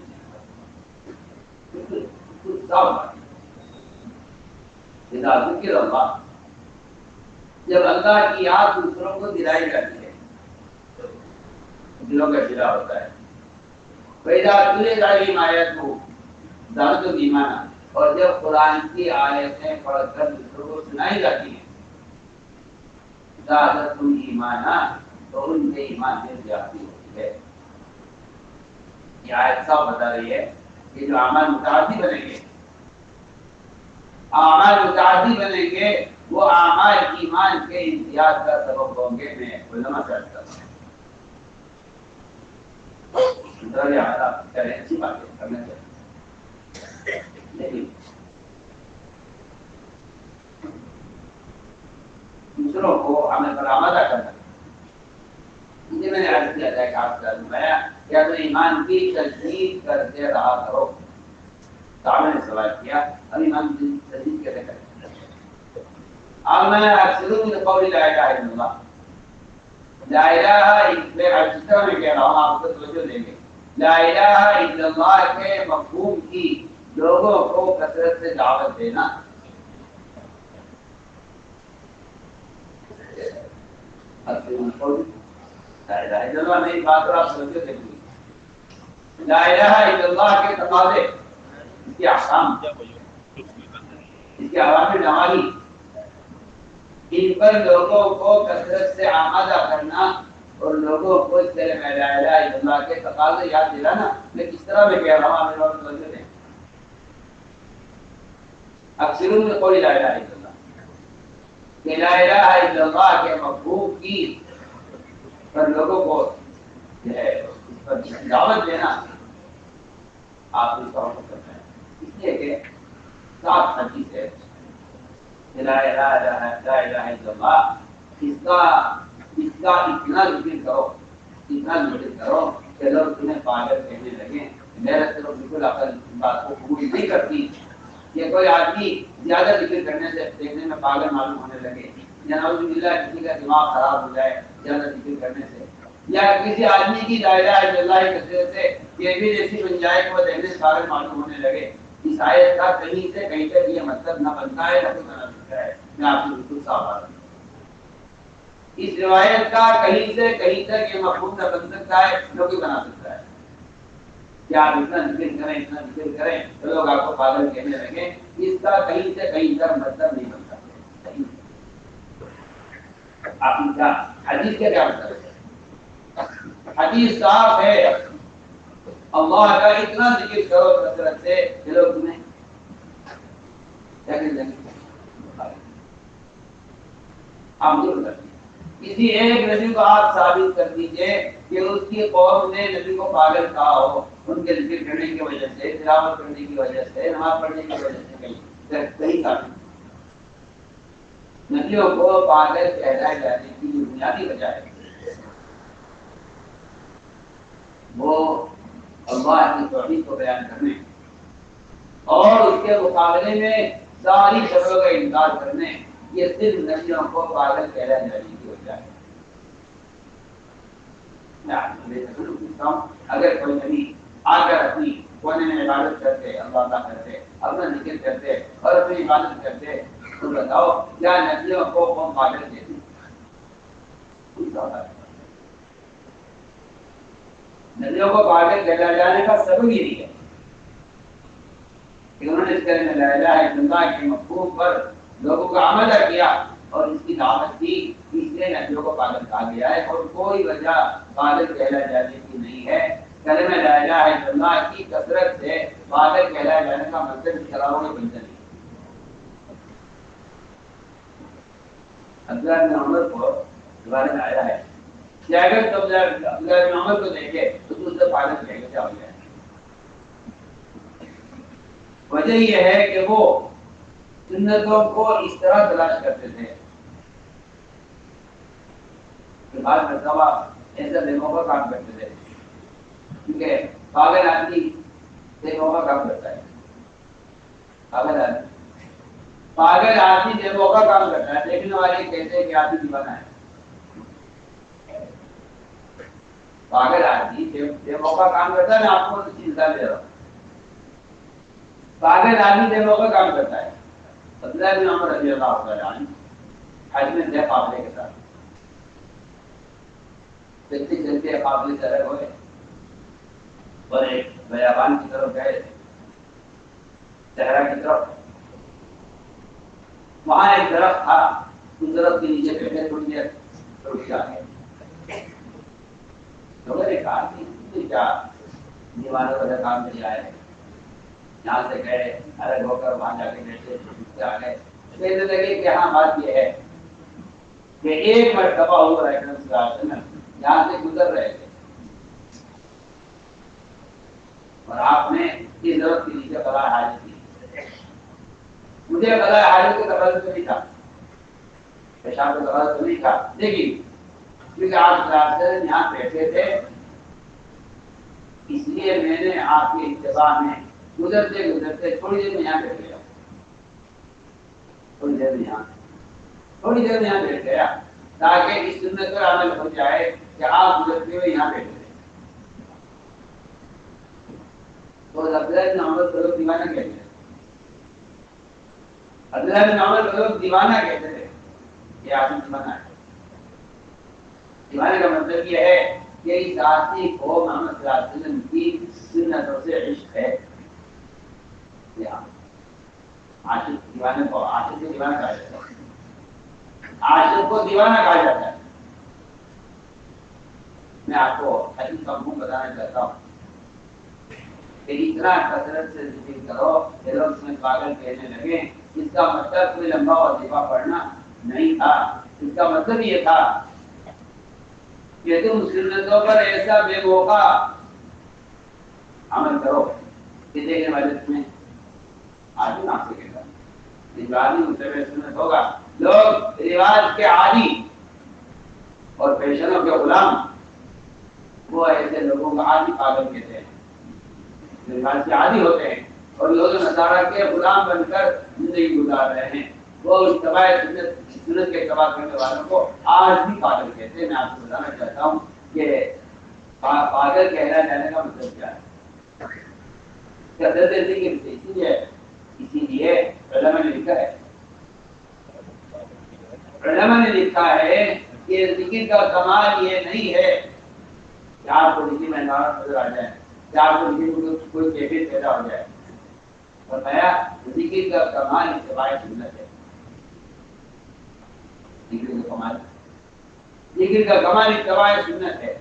ذکر اللہ. جب اللہ کی یاد دوسروں کو دلائی جاتی ہے دلوں کا شرا ہوتا ہے. پیدا تلے تعلیم آیت کو درد و ایمان. اور جب قرآن کی آیتیں پڑھ کر دوسروں کو سنائی جاتی ہیں زیادت ایمانہ تو ان کے ایمان میں زیادتی ہوتی ہے. یہ آیت صاحب بتا رہی ہے کہ جو اعمال متعدی بنیں گے وہ اعمال ایمان کے امتیاز کا سبب ہوں گے. میں علماء سے عرض کرتا ہوں اچھی بات ہے کرنا چاہیے لیکن دوسروں کو ہمیں پر آمادہ کرنا. مجھے میں نے عرض کیا تھا کہ آپ کا نمایا یا تو ایمان کی تجدید کرتے رہا کرو. صاحب نے سوال کیا اب ایمان کی تجدید کیسے کریں. اب میں اکثر من قول لا الہ الا اللہ لا الہ الا میں کہہ رہا ہوں آپ کو توجہ دیں گے. لا الہ الا اللہ کے مفہوم کی لوگوں کو کثرت سے دعوت دینا. اکثر من قول لا الہ الا اللہ میں بات پر آپ توجہ دیں گے. لا الہ الا اللہ کے تقاضے اس کے احکام اس کے عوامل نواہی ان پر لوگوں کو کثرت سے آمادہ کرنا اور لوگوں کو اس کلمہ لا الہ الا اللہ کے تقاضے یاد دلانا. میں کس طرح میں کہہ رہا ہوں آپ لوگ توجہ دیں. اکثر من قول لا الہ الا اللہ کہ لا الہ الا اللہ کے مفہوم کی پر لوگوں کو جو ہے اس پر دعوت دینا آپ اس کا حکم کرتے ہیں. اس لیے کہ 7 حدیث ہے لا الہ الا اللہ اس کا اتنا ذکر کرو کہ لوگ تمہیں پاگل کہنے لگے. میرا طرف بالکل عقل بات کو قبول نہیں کرتی کہ کوئی آدمی زیادہ ذکر کرنے سے دیکھنے میں پاگل معلوم ہونے لگے یا نعوذ باللہ کسی کا دماغ خراب ہو جائے زیادہ ذکر کرنے سے یا کسی آدمی کی لا الہ الا اللہ کی کثرت سے یہ بھی جیسی بن جائے کہ وہ دیکھنے سے پاگل معلوم ہونے لگے. اس آیت کا کہیں سے کہیں تک یہ مطلب نہ بنتا ہے نہ کوئی بنا سکتا ہے. میں آپ کو بالکل صاف بات کروں. اس روایت کا کہیں سے کہیں تک یہ مفہوم نہ بن سکتا ہے نہ کوئی بنا سکتا ہے کہ آپ اتنا ذکر کریں تو لوگ آپ کو پاگل کہنے لگے. اس کا کہیں سے کہیں تک مطلب نہیں بنتا. آپ کا حدیث کا کیا مطلب ہے؟ حدیث صاف ہے اللہ کا اتنا ذکر کرو کثرت سے کہ لوگ تمہیں آپ ضرور کرتے کسی ایک نبی کو آپ ثابت کر دیجئے کہ اس کی قوم نے نبی کو پاگل کہا ہو ان کے ذکر کرنے کی وجہ سے تلاوت کرنے کی وجہ سے نماز پڑھنے کی وجہ سے کہیں ثابت. نبیوں کو پاگل کہلائے جانے کی جو بنیادی وجہ ہے وہ اللہ کی توحید کو بیان کرنے اور اس کے مقابلے میں ساری شروں کا انکار کرنے. یہ صرف نبیوں کو پاگل کہلائے جانے کی وجہ ہے. اگر کوئی نبی آ کر اپنی کونے میں عبادت کرتے اللہ کرتے اپنا ذکر کرتے اور اپنی عبادت کرتے تو بتاؤ کیا نبیوں کو قوم پاگل کہتی؟ نبیوں کو پاگل کہلائے جانے کا سبب یہ نہیں ہے کہ انہوں نے اس طرح لا الہ الا اللہ کے مفہوم پر لوگوں کو آمادہ کیا اور اس کی دعوت دی. اس لیے نبیوں کو پاگل کہا گیا ہے اور کوئی وجہ پاگل کہلائے جانے کی نہیں ہے. کلمہ لا الہ الا اللہ کی کثرت سے پاگل کہلائے جانے کا مطلب اس طرح میں بنتا نہیں. عبداللہ بن عمر کو دوبارہ میں آیا ہے کہ اگر تم عبداللہ بن عمر کو دیکھے تو تم سے پاگل کہے گا کیا ہو جائے. وجہ یہ ہے کہ وہ سنتوں کو اس طرح تلاش کرتے تھے کہ بعض مرتبہ ایسا بے موقع کام کرتے تھے کیونکہ پاگل آدمی بے موقع کام کرتا ہے. پاگل آدمی پاگل آدمی بے موقع کام کرتا ہے، دیکھنے والے کہتے ہیں کہ آدمی دیوانہ ہے. پاگل آدمی بے موقع کام کرتا ہے. میں آپ کو چنتا دے رہا ہوں. پاگل آدمی بے موقع کام کرتا ہے. عبداللہ بن عمر رضی اللہ تعالیٰ عنہ حج میں تھے قافلے کے ساتھ. چلتے چلتے قافلے سے الگ ہوئے اور ایک بیابان کی طرف گئے، صحرا کی طرف. وہاں ایک درخت تھا، اس درخت کے نیچے بیٹھے تھوڑی دیر، تو اٹھ کے آ گئے. لوگوں نے کہا کہ کیا دیوانوں کا کام نہیں آئے. یہاں سے گئے، الگ ہو کر وہاں جا کے بیٹھے، آ گئے. کہنے لگے کہ ہاں بات یہ ہے کہ ایک مرتبہ ہو رہا ہے یہاں سے گزر رہے تھے اور آپ نے اس درخت کے نیچے بلا حاجت کی. مجھے بلا حاجت کا تفضل تو نہیں تھا، پیشاب کا تفضل تو نہیں تھا، لیکن کیونکہ آپ یہاں بیٹھے تھے اس لیے میں نے آپ کے اتباع میں گزرتے گزرتے تھوڑی دیر میں یہاں بیٹھ گیا. تھوڑی دیر میں یہاں بیٹھ گیا تاکہ اس سنت پر عمل ہو جائے کہ آپ گزرتے ہوئے یہاں بیٹھ گئے. تو عبداللہ بن عمر کو لوگ دیوانہ کہتے ہیں. عبداللہ بن عمر کو لوگ دیوانہ کہتے تھے. یہ آدمی دیوانہ ہے. دیوانے کا مطلب یہ ہے کہ اس آدمی کو محمد صلی اللہ علیہ وسلم کی سنتوں سے عشق ہے. عاشق دیوانے کو عاشق کو دیوانہ کہا جاتا ہے. عاشق کو دیوانہ کہا جاتا ہے. میں آپ کو حدیث کا مفہوم بتانا چاہتا ہوں کہ اتنا کثرت سے ذکر کرو کہ لوگ اس میں پاگل کہنے لگے. اس کا مطلب کوئی لمبا وظیفہ پڑھنا نہیں تھا. اس کا مطلب یہ تھا کہ تم سنتوں پر ایسا بے موقع عمل کرو کہ دیکھنے والے تمہیں آدمی آپ سے کہتا ہے آدمی متبع سنت ہوگا. لوگ رواج کے عادی اور فیشنوں کے غلام، وہ ایسے لوگوں کا عادی پاگل کہتے ہیں. رواج کے عادی ہوتے ہیں اور لوگ نصارہ کے غلام بن کر زندگی گزار رہے ہیں. وہ اتباع سنت کے اتباع کرنے والوں کو آج بھی پاگل کہتے ہیں. میں آپ کو بتانا چاہتا ہوں کہ پاگل کہنا جانے کا مطلب کیا ہے. اسی لیے علماء نے لکھا ہے، علماء نے لکھا ہے کہ ذکر کا کمال یہ نہیں ہے کہ آپ کو ذکر میں نظر آ جائے، کہ آپ کو ذکر میں کوئی کیفیت پیدا ہو جائے. فرمایا ذکر کا کمال اتباع سنت ہے. ذکر کا کمال اتباع سنت ہے.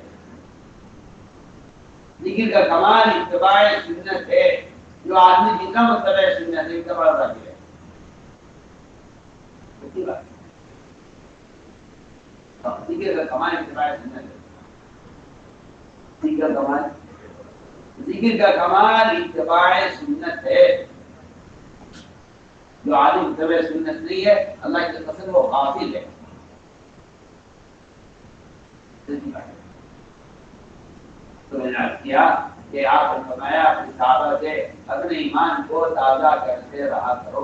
ذکر کا کمال اتباع سنت ہے. جو آدمی جتنا متبع سنت ہے اتنا بڑا ذاکر ہے. ذکر کا کمال اتباع سنت ہے. ذکر کا کمال اتباع سنت ہے. جو آدمی متبع سنت نہیں ہے اللہ کی قسم وہ غافل ہے. تو میں نے عرض کیا کہ آپ نے فرمایا اپنے صحابہ سے اپنے ایمان کو تازہ کرتے رہا کرو.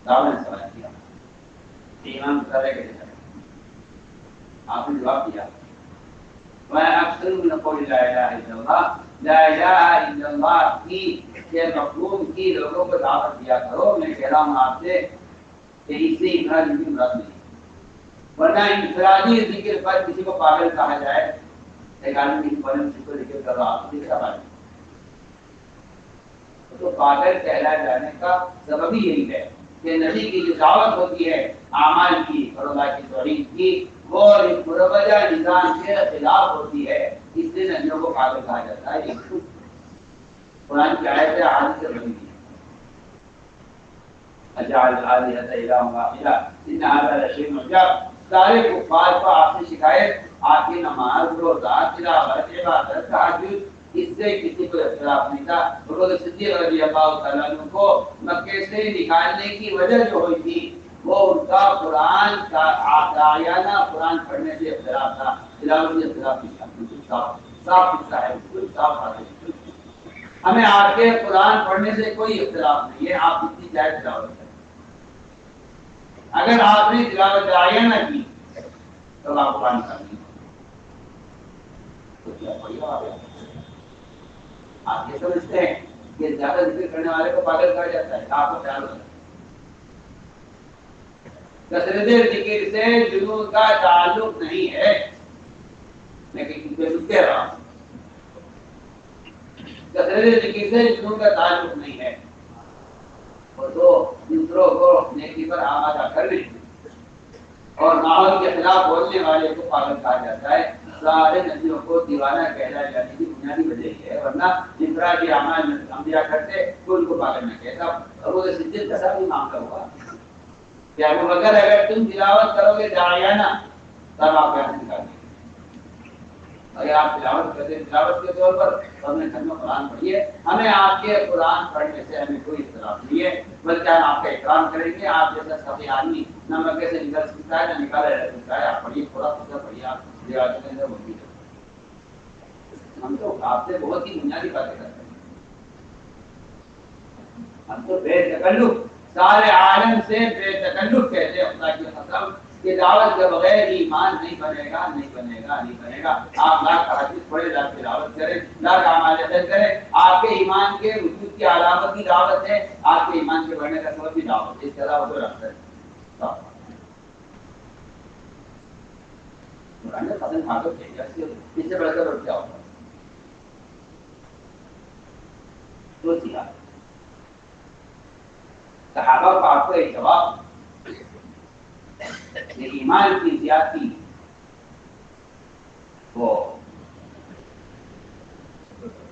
صحابہ نے سوال کیا ایمان کو تازہ کیسے کریں؟ آپ نے جواب دیا میں اکثر من قول لا الہ الا اللہ، لا الہ الا اللہ کی کے مفہوم کی لوگوں کو دعوت دیا کرو. میں کہہ رہا ہوں آپ سے کہ اس سے انفرادی مراد نہیں، ورنہ انفرادی ذکر پر کسی کو پاگل کہا جائے. ایک آدمی کی فلم کو ذکر کر رہا آپ کس کا بات تو پاگل کہلا جانے کا سبب ہی یہی ہے کہ نبی کی جو دعوت ہوتی ہے اعمال کی اور اللہ کی توحید کی، وہ مروجہ نظام کے خلاف ہوتی ہے. اس لیے نبیوں کو پاگل کہا جاتا ہے. قرآن کی آیت ہے حادث سے بنی تھی اجعل الآلہۃ الہا واحدا ان ھذا لشیء عجاب. سارے کفار کو آپ سے شکایت آپ کی نماز، روزہ، تلاوت، عبادت، تہجد اس سے کسی کو اختلاف نہیں تھا. حضرت صدیق رضی اللہ تعالیٰ عنہ کو مکے سے نکالنے کی وجہ جو ہوئی تھی وہ ان کا قرآن کا آیانہ قرآن پڑھنے سے اختلاف تھا. تلاوت سے اختلاف نہیں تھا. صاف حصہ ہے، بالکل صاف حاضر. ہمیں آپ کے قرآن پڑھنے سے کوئی اختلاف نہیں ہے، آپ اتنی جائز تلاوت کریں۔ اگر آپ نے تلاوت داعیہ نہ کی تو آپ قرآن کا نہیں تو کیا پڑھیے آپ یہ سمجھتے ہیں کہ زیادہ ذکر کرنے والے کو پاگل کہا جاتا ہے، آپ کو خیال ہوتا ہے۔ کثرت ذکر سے جنون کا تعلق نہیں ہے، لیکن کہہ رہا ہوں کثرت ذکر سے جنون کا تعلق نہیں ہے، اور تو دوسروں کو نیکی پر آمادہ کر لی اور ماحول کے خلاف بولنے والے کو پاگل کہا جاتا ہے۔ سارے نبیوں کو دیوانہ کہلایا جانے کی بنیادی وجہ یہ ہے، ورنہ جس طرح کے اعمال انبیاء کرتے تو ان کو پاگل نہ کہتا۔ ابو صدیق کا ساتھ بھی معاملہ ہوا کہ ابو بکر اگر تم تلاوت کرو گے داعیانہ تب آپ یہاں سے نکالیں گے، اگر آپ تلاوت کرتے تلاوت کے طور پر تو ہم نے گھر میں قرآن پڑھی ہے۔ ہمیں آپ کے قرآن پڑھنے سے ہمیں کوئی اختلاف نہیں ہے، بلکہ ہم آپ کا احترام کریں گے۔ آپ جیسا سخی آدمی نہ مکے سے نکل سکتا ہے نہ نکالا جا سکتا ہے، آپ پڑھیے، تھوڑا خود پڑھیے، آپ روایت کے اندر موجود ہے۔ ہم تو آپ سے بہت ہی بنیادی باتیں کرتے ہیں، ہم تو بے تکلف سارے عالم سے بے تکلف کہتے ہیں خدا کی قسم کہ دعوت کے بغیر ایمان نہیں بنے گا، نہیں بنے گا، نہیں بنے گا۔ آپ لاکھ حدیث پڑھے، لاکھ تلاوت کریں، لاکھ اعمال خیر کریں، آپ کے ایمان کے وجود کی علامت کی دعوت ہے، آپ کے ایمان کے بڑھنے کا سبب بھی دعوت ہے، اس طرح وہ رکھتا ہے۔ پسند کھا کر چاہیے، اس سے بڑھ کر اور کیا ہوگا؟ سوچیے آپ صحابہ کو آپ کو ایک جواب ایمان کی زیادتی وہ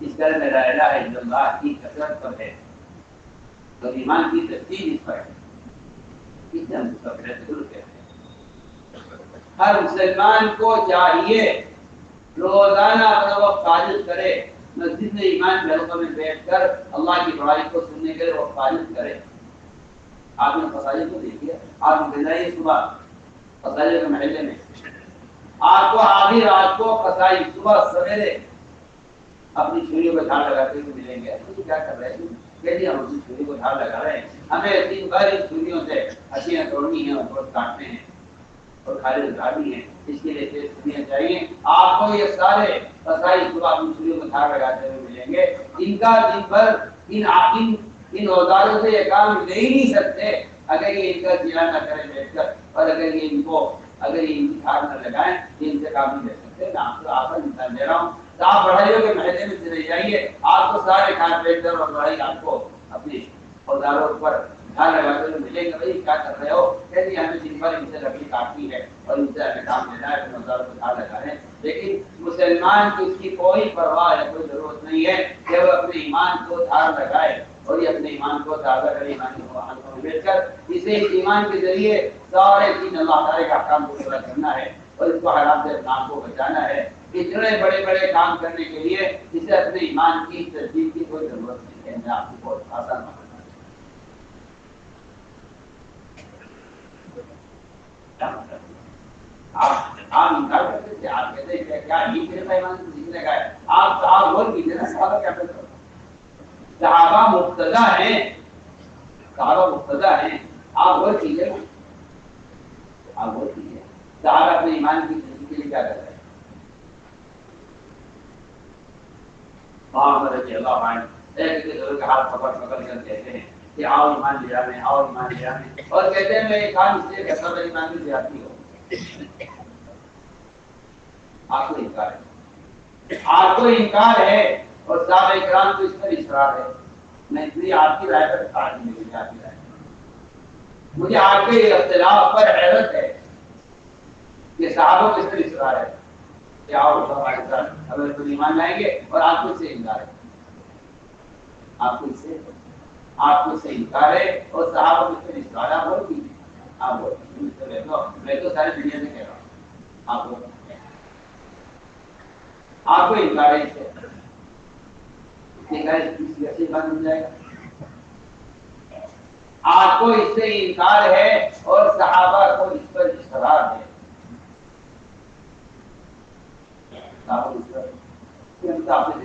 اس طرح میں لا الہ الا اللہ کی کثرت پر ہے، تو ایمان کی تفصیل اس پر ہے، اس سے ہم اس کا ضرور کہتے ہیں۔ ہر مسلمان کو چاہیے روزانہ اپنا وقت فارغ کرے، مسجد میں ایمان کے حلقہ میں بیٹھ کر اللہ کی بڑائی کو سننے کے لیے وقت فارغ کرے۔ آپ نے فضائل کو دیکھیے، آپ بجائیے صبح فضائل کے محلے میں آپ کو آدھی رات کو فضائل صبح سویرے اپنی چھریوں کو دھار لگاتے ہوئے ملیں گے۔ تو کیا کر رہے ہیں کہ ہم اپنی چھری کو دھار لگا رہے ہیں، ہمیں دن بھر ان چھریوں سے ہڈیاں توڑنی ہیں اور گوشت کاٹنے ہیں اور کھالے اتارنی ہے، اس کے لیے تیز چھریاں چاہیے۔ آپ کو یہ سارے فضائل صبح اپنی چھریوں کو دھار لگاتے ہوئے ملیں گے۔ ان کا دن بھر ان اوزاروں سے یہ کام لے ہی نہیں سکتے اگر یہ ان کا ضیاع نہ کریں بیٹھ کر، اور اگر یہ ان کی دھار نہ لگائیں یہ ان سے کام نہیں لے سکتے۔ میں آپ کو آسان مثال دے رہا ہوں، تو آپ بڑھائیوں کے محلے میں چلے جائیے، آپ کو سارے کارپینٹر اور بڑھائی آپ کو اپنی اوزاروں پر دھار لگاتے ہوئے ملیں گے۔ بھائی کیا کر رہے ہو؟ کہتے ہمیں دن بھر ان سے لکڑی کاٹنی ہے اور ان سے ہمیں کام لینا ہے، اوزاروں کو دھار لگا رہے ہیں۔ لیکن مسلمان کی اس کی کوئی پرواہ ہے، کوئی ضرورت نہیں ہے کہ وہ اپنے ایمان کو دھار لگائے اور یہ اپنے ایمان کو تازہ کرے، ایمان کی حالت میں بیٹھ کر اسے ایمان کے ذریعے سارے دین اللہ تعالیٰ کا احکام کو پورا کرنا ہے اور اس کو حرام سے اپنا کو بچانا ہے۔ اتنے بڑے بڑے کام کرنے کے لیے اسے اپنے ایمان کی تجدید کی کوئی ضرورت نہیں ہے۔ میں آپ کو بہت آسان بتاتا ہوں، آپ انکار کرتے تھے، آپ کہتے ہیں کہ کیا یہ میرے ایمان کو سیکھنے کا ہے؟ آپ غور کیجیے نا، صحابہ کیا کرتے ہیں؟ صحابہ مقتدی ہیں، صحابہ مقتدی ہیں، آپ غور کیجیے نا، آپ غور کیجیے صحابہ اپنے ایمان کی تجدید کے لیے کیا کر رہے ہیں؟ محمد رضی اللہ عنہ ایک دوسرے کا ہاتھ پکڑ کر کہتے ہیں کہ آؤ ایمان لے آنے، آؤ ایمان لے آنے، اور کہتے ہیں میں یہ کام اس لیے کرتا ہوں ایمان کی زیادتی ہو۔ آپ کو انکار ہے، آپ کو انکار ہے، اور صحابہ اکرام کو اس پر اصرار ہے۔ میں اس لیے آپ کی رائے پر اصرار نہیں ہوئی، آپ کی رائے مجھے آپ کے اختلاف پر حیرت ہے کہ صحابہ کو اس پر اصرار ہے کہ آؤ ہمارے ساتھ اگر کوئی ایمان لائیں گے، اور آپ کو اس سے انکار ہے، آپ کو اس سے انکار ہے اور صحابہ کو اس پر اصرار ہے۔ آپ بول کیجیے، آپ بول کیجیے، میں تو ساری دنیا سے کہہ رہا ہوں، آپ بول آپ کو انکار ہے، اس سے بند ہو جائے گا۔ آپ کو اس سے انکار ہے اور صحابہ کو اس پر اصرار ہے۔ آپ نے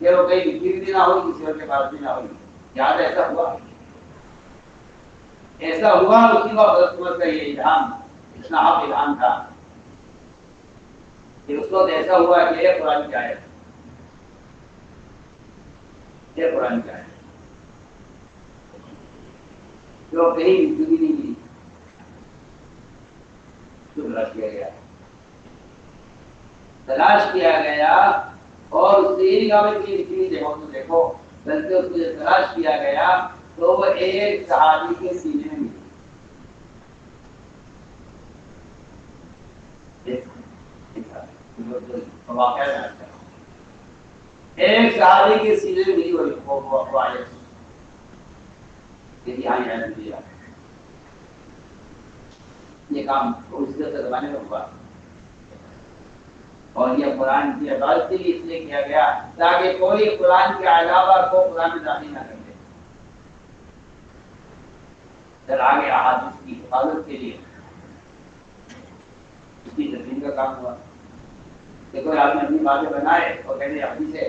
کہ وہ کہیں بکری بھی نہ ہوئی، کسی اور کے پاس بھی نہ ہوئی. یاد ایسا ہوا، ایسا ہوا اسی وقت حضرت عمر کا یہ الہام، اتنا آپ الہام تھا کہ اس وقت ایسا ہوا کہ یہ قرآن کی آیت، یہ قرآن کی آیت جو کہیں بکری نہیں ملی، تلاش کیا گیا، تلاش کیا گیا، اور اس سے یہ کہا کہ اتنی جگہوں کو دیکھو، بلکہ اس کو جب تلاش کیا گیا تو وہ ایک صحابی کے سینے میں ایک صحابی کے سینے میں ملی وہ آیت، کہ یہاں دیا یہ کام اس کے زمانے میں ہوا. اور یہ قرآن کی عبادت کے لیے اس لیے کیا گیا تاکہ کوئی قرآن کے علاوہ کو قرآن میں داخل نہ کر دے. پھر آگے احادیث کی حفاظت کے لیے اس کی تدوین کا کام ہوا کہ کوئی آدمی اپنی باتیں بنائے اور کہتے حدیث ہے،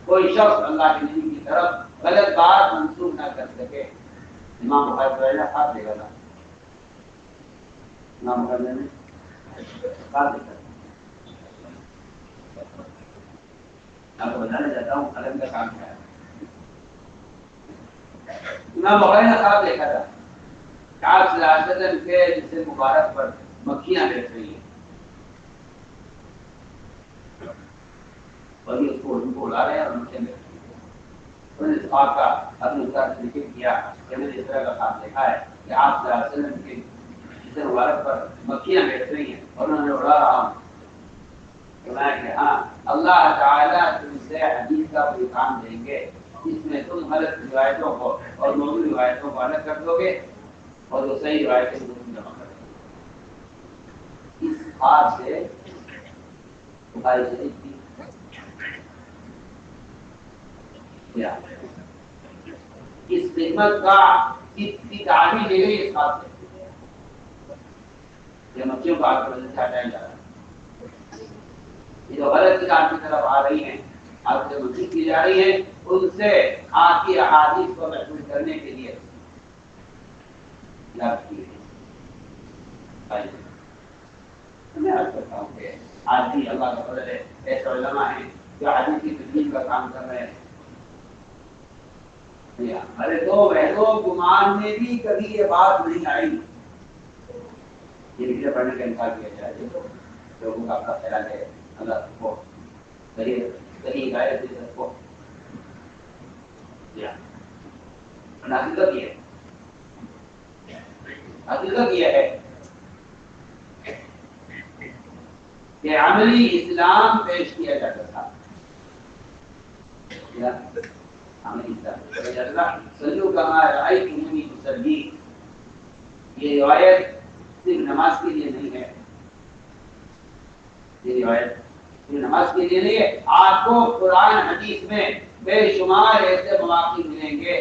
کوئی شخص اللہ کے نبی کی طرف غلط بات منسوخ نہ کر سکے. امام بخاری نے خط لکھا تھا، امام بخاری نے خط لکھا. آپ کو بتانا چاہتا ہوں قلم کا کام کیا ہے. امام بخاری نے خواب دیکھا تھا کہ آپ صلی اللہ علیہ وسلم کے جسم مبارک پر مکھیاں بیٹھ رہی ہیں اور یہ اس کو اڑا رہے ہیں اور مکھیاں بیٹھ رہی ہیں. انہوں نے اس خواب کا اپنے استاد سے ذکر کیا کہ میں نے اس طرح کا خواب دیکھا ہے کہ آپ صلی اللہ علیہ وسلم کے جسم مبارک پر مکھیاں بیٹھ رہی ہیں اور انہوں نے اڑا رہا ہوں. کہ ہاں اللہ تعالیٰ تم سے حدیث کا کوئی کام دیں گے جس میں تم غلط روایتوں کو اور موضوع روایتوں کو الگ کر دو گے اور وہ صحیح روایتیں جمع کر دو گے. اس خواب سے بخاری شریف کی اس خدمت کا کی تعبیر لے گئی اس خواب سے کہ مکھیوں کو آپ کی وجہ سے ہٹایا جا رہا ہے. یہ جو غلط کتاب کی طرف آ رہی ہیں، آپ سے منسوخ کی جا رہی ہیں، ان سے آپ کی احادیث کو محفوظ کرنے کے لیے یاد کی گئی. میں عرض کرتا ہوں کہ آج بھی اللہ کا فضل ہے، ایسے علماء ہیں جو حدیث کی تدوین کا کام کر رہے ہیں. ارے تو گمان میں بھی کبھی یہ بات نہیں آئی یہ ویڈیو پڑھنے کا انکار کیا جائے. لوگوں کا اپنا خیال ہے، اللہ کو صحیح ہدایت دے سب کو. حقیقت یہ ہے کہ عملی اسلام پیش کیا جاتا تھا. عملی اسلام سلو کما رأیتمونی اصلی، یہ روایت صرف نماز کے لیے نہیں ہے، یہ روایت صرف نماز کے لیے نہیں ہے. آپ کو قرآن حدیث میں بے شمار ایسے مواقع ملیں گے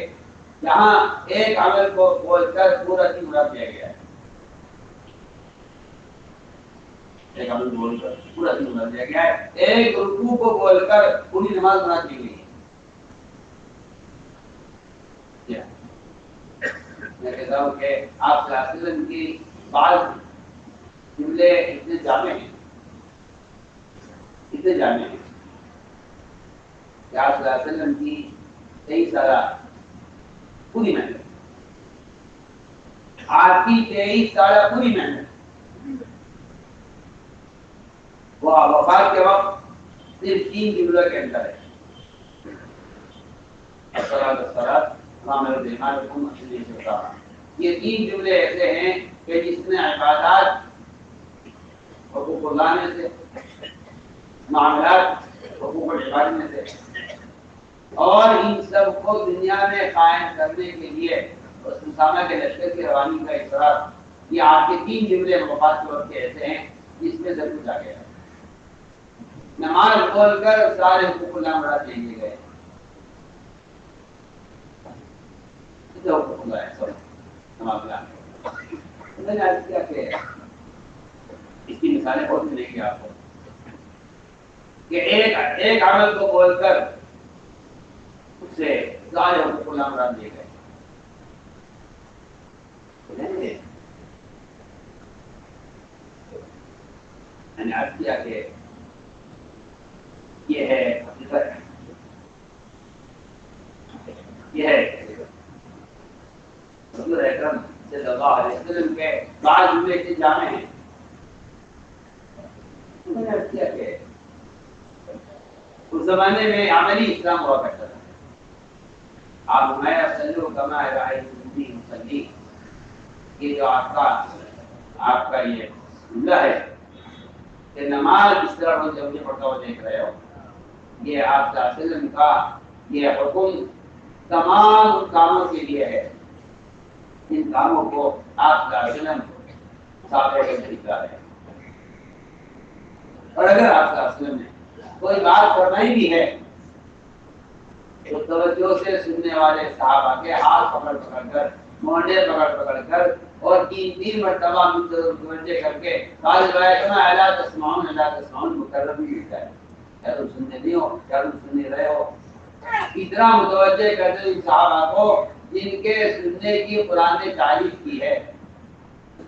جہاں ایک عمل کو بول کر پورا دن اڑا دیا گیا ہے. ایک عمل بول کر پورا دن اڑا دیا گیا ہے. ایک رکوع کو بول کر پوری نماز بنا دی گئی ہے. میں کہتا ہوں کہ آپ صلی اللہ علیہ وسلم کی بعض جملے اتنے جامع ہیں کہ آپ صلی اللہ علیہ وسلم کی 23 سالہ پوری محنت، آپ کی 23 سالہ پوری محنت وہ وفات کے وقت صرف 3 جملوں کے اندر ہے. یہ 3 جملے ایسے ہیں کہ جس میں عبادات حقوق اللہ میں سے، معاملات حقوق العباد میں سے، اور ان سب کو دنیا میں قائم کرنے کے لیے اسامہ کے لشکر کی روانی کا اصرار، یہ آپ کے 3 جملے وفات کے وقت ایسے ہیں جس میں سب کچھ آ گیا. نماز بول کر سارے حقوق اللہ بڑھا دیے گئے. میں نے عرض کیا کہ اس کی مثالیں بہت ملیں گی آپ کو کہ ایک عمل کو بول کر اس سے سارے حقوق اللہ مراد دیے گئے. میں نے عرض کیا کہ یہ ہے حقیقت، یہ ہے حضور اکرم صلی اللہ علیہ وسلم کے بعض جملے سے جامع ہیں. میں نے عرض کیا کہ اس زمانے میں عملی اسلام ہوا کرتا تھا. آپ ہمارا سلو کما رائے مسلی، یہ جو آپ کا یہ جملہ ہے کہ نماز اس طرح ہو جب پڑھتا ہوا دیکھ رہے ہو، یہ آپ صلی اللہ علیہ وسلم کا یہ حکم تمام کاموں کے لیے ہے. ان کاموں کو آپ صلی اللہ علیہ وسلم صاحب کے طریقہ ہے. اور اگر آپ صلی اللہ علیہ وسلم نے کوئی بات فرمائی بھی ہے تو توجہ سے سننے والے صحابہ کے ہاتھ پکڑ پکڑ کر، مونڈے پکڑ پکڑ کر اور تین مرتبہ متوجہ کر کے بعض روایت میں الا تسمعون مکرر بھی لکھا ہے، کیا تم سنتے نہیں ہو، کیا تم سن نہیں رہے ہو. اتنا متوجہ کرتے ان صحابہ کو جن کے سننے کی قرآن نے تعریف کی ہے.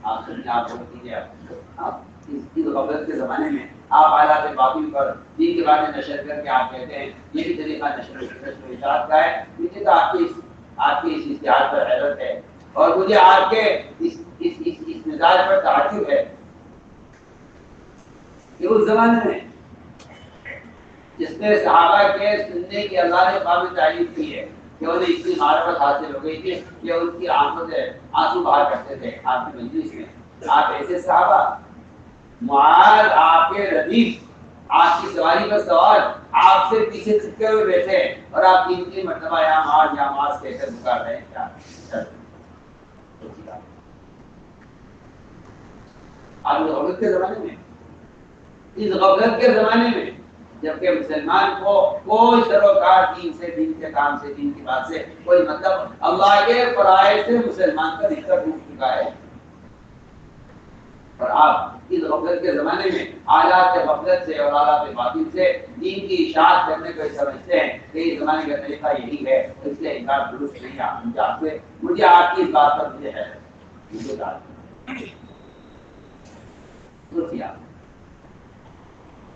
آپ سنیں، آپ بول دیجیے. آپ اس غفلت کے زمانے میں آپ حالات باطل پر دین کے بارے نشر کر کے آپ کہتے ہیں یہ بھی طریقہ نشر و اشاعت کا ہے. مجھے تو آپ کی اس اشتہار پر حیرت ہے اور مجھے آپ کے اس مزاج پر تعجب ہے کہ اس زمانے میں جس میں صحابہ کے سننے کی اللہ نے قابل تعریف کی ہے کہ انہیں اتنی معرفت حاصل ہو گئی تھی کہ ان کی آنکھوں سے آنسو باہر کرتے تھے آپ کی مجلس میں. آپ ایسے صحابہ، معاذ آپ کے ردیف، آپ کی سواری پر سوار، آپ سے پیچھے چپکے ہوئے بیٹھے اور آپ 3 مرتبہ یا معاذ کہہ کر پکار رہے ہیں. کیا آپ غفلت کے زمانے میں، اس غفلت کے زمانے میں جبکہ مسلمان کو کوئی سروکار دین سے، دین کے کام سے، دین کی بات سے کوئی مطلب، اللہ کے فرائض سے مسلمان کا رشتہ ٹوٹ چکا ہے. اور آپ اس غفلت کے زمانے میں آلات غفلت سے اور آلات باطل سے دین کی اشاعت کرنے کو سمجھتے ہیں کہ اس زمانے کا طریقہ یہی ہے، اس لیے انکار درست نہیں ہے. مجھے آپ کی اس بات پر مجھے ہے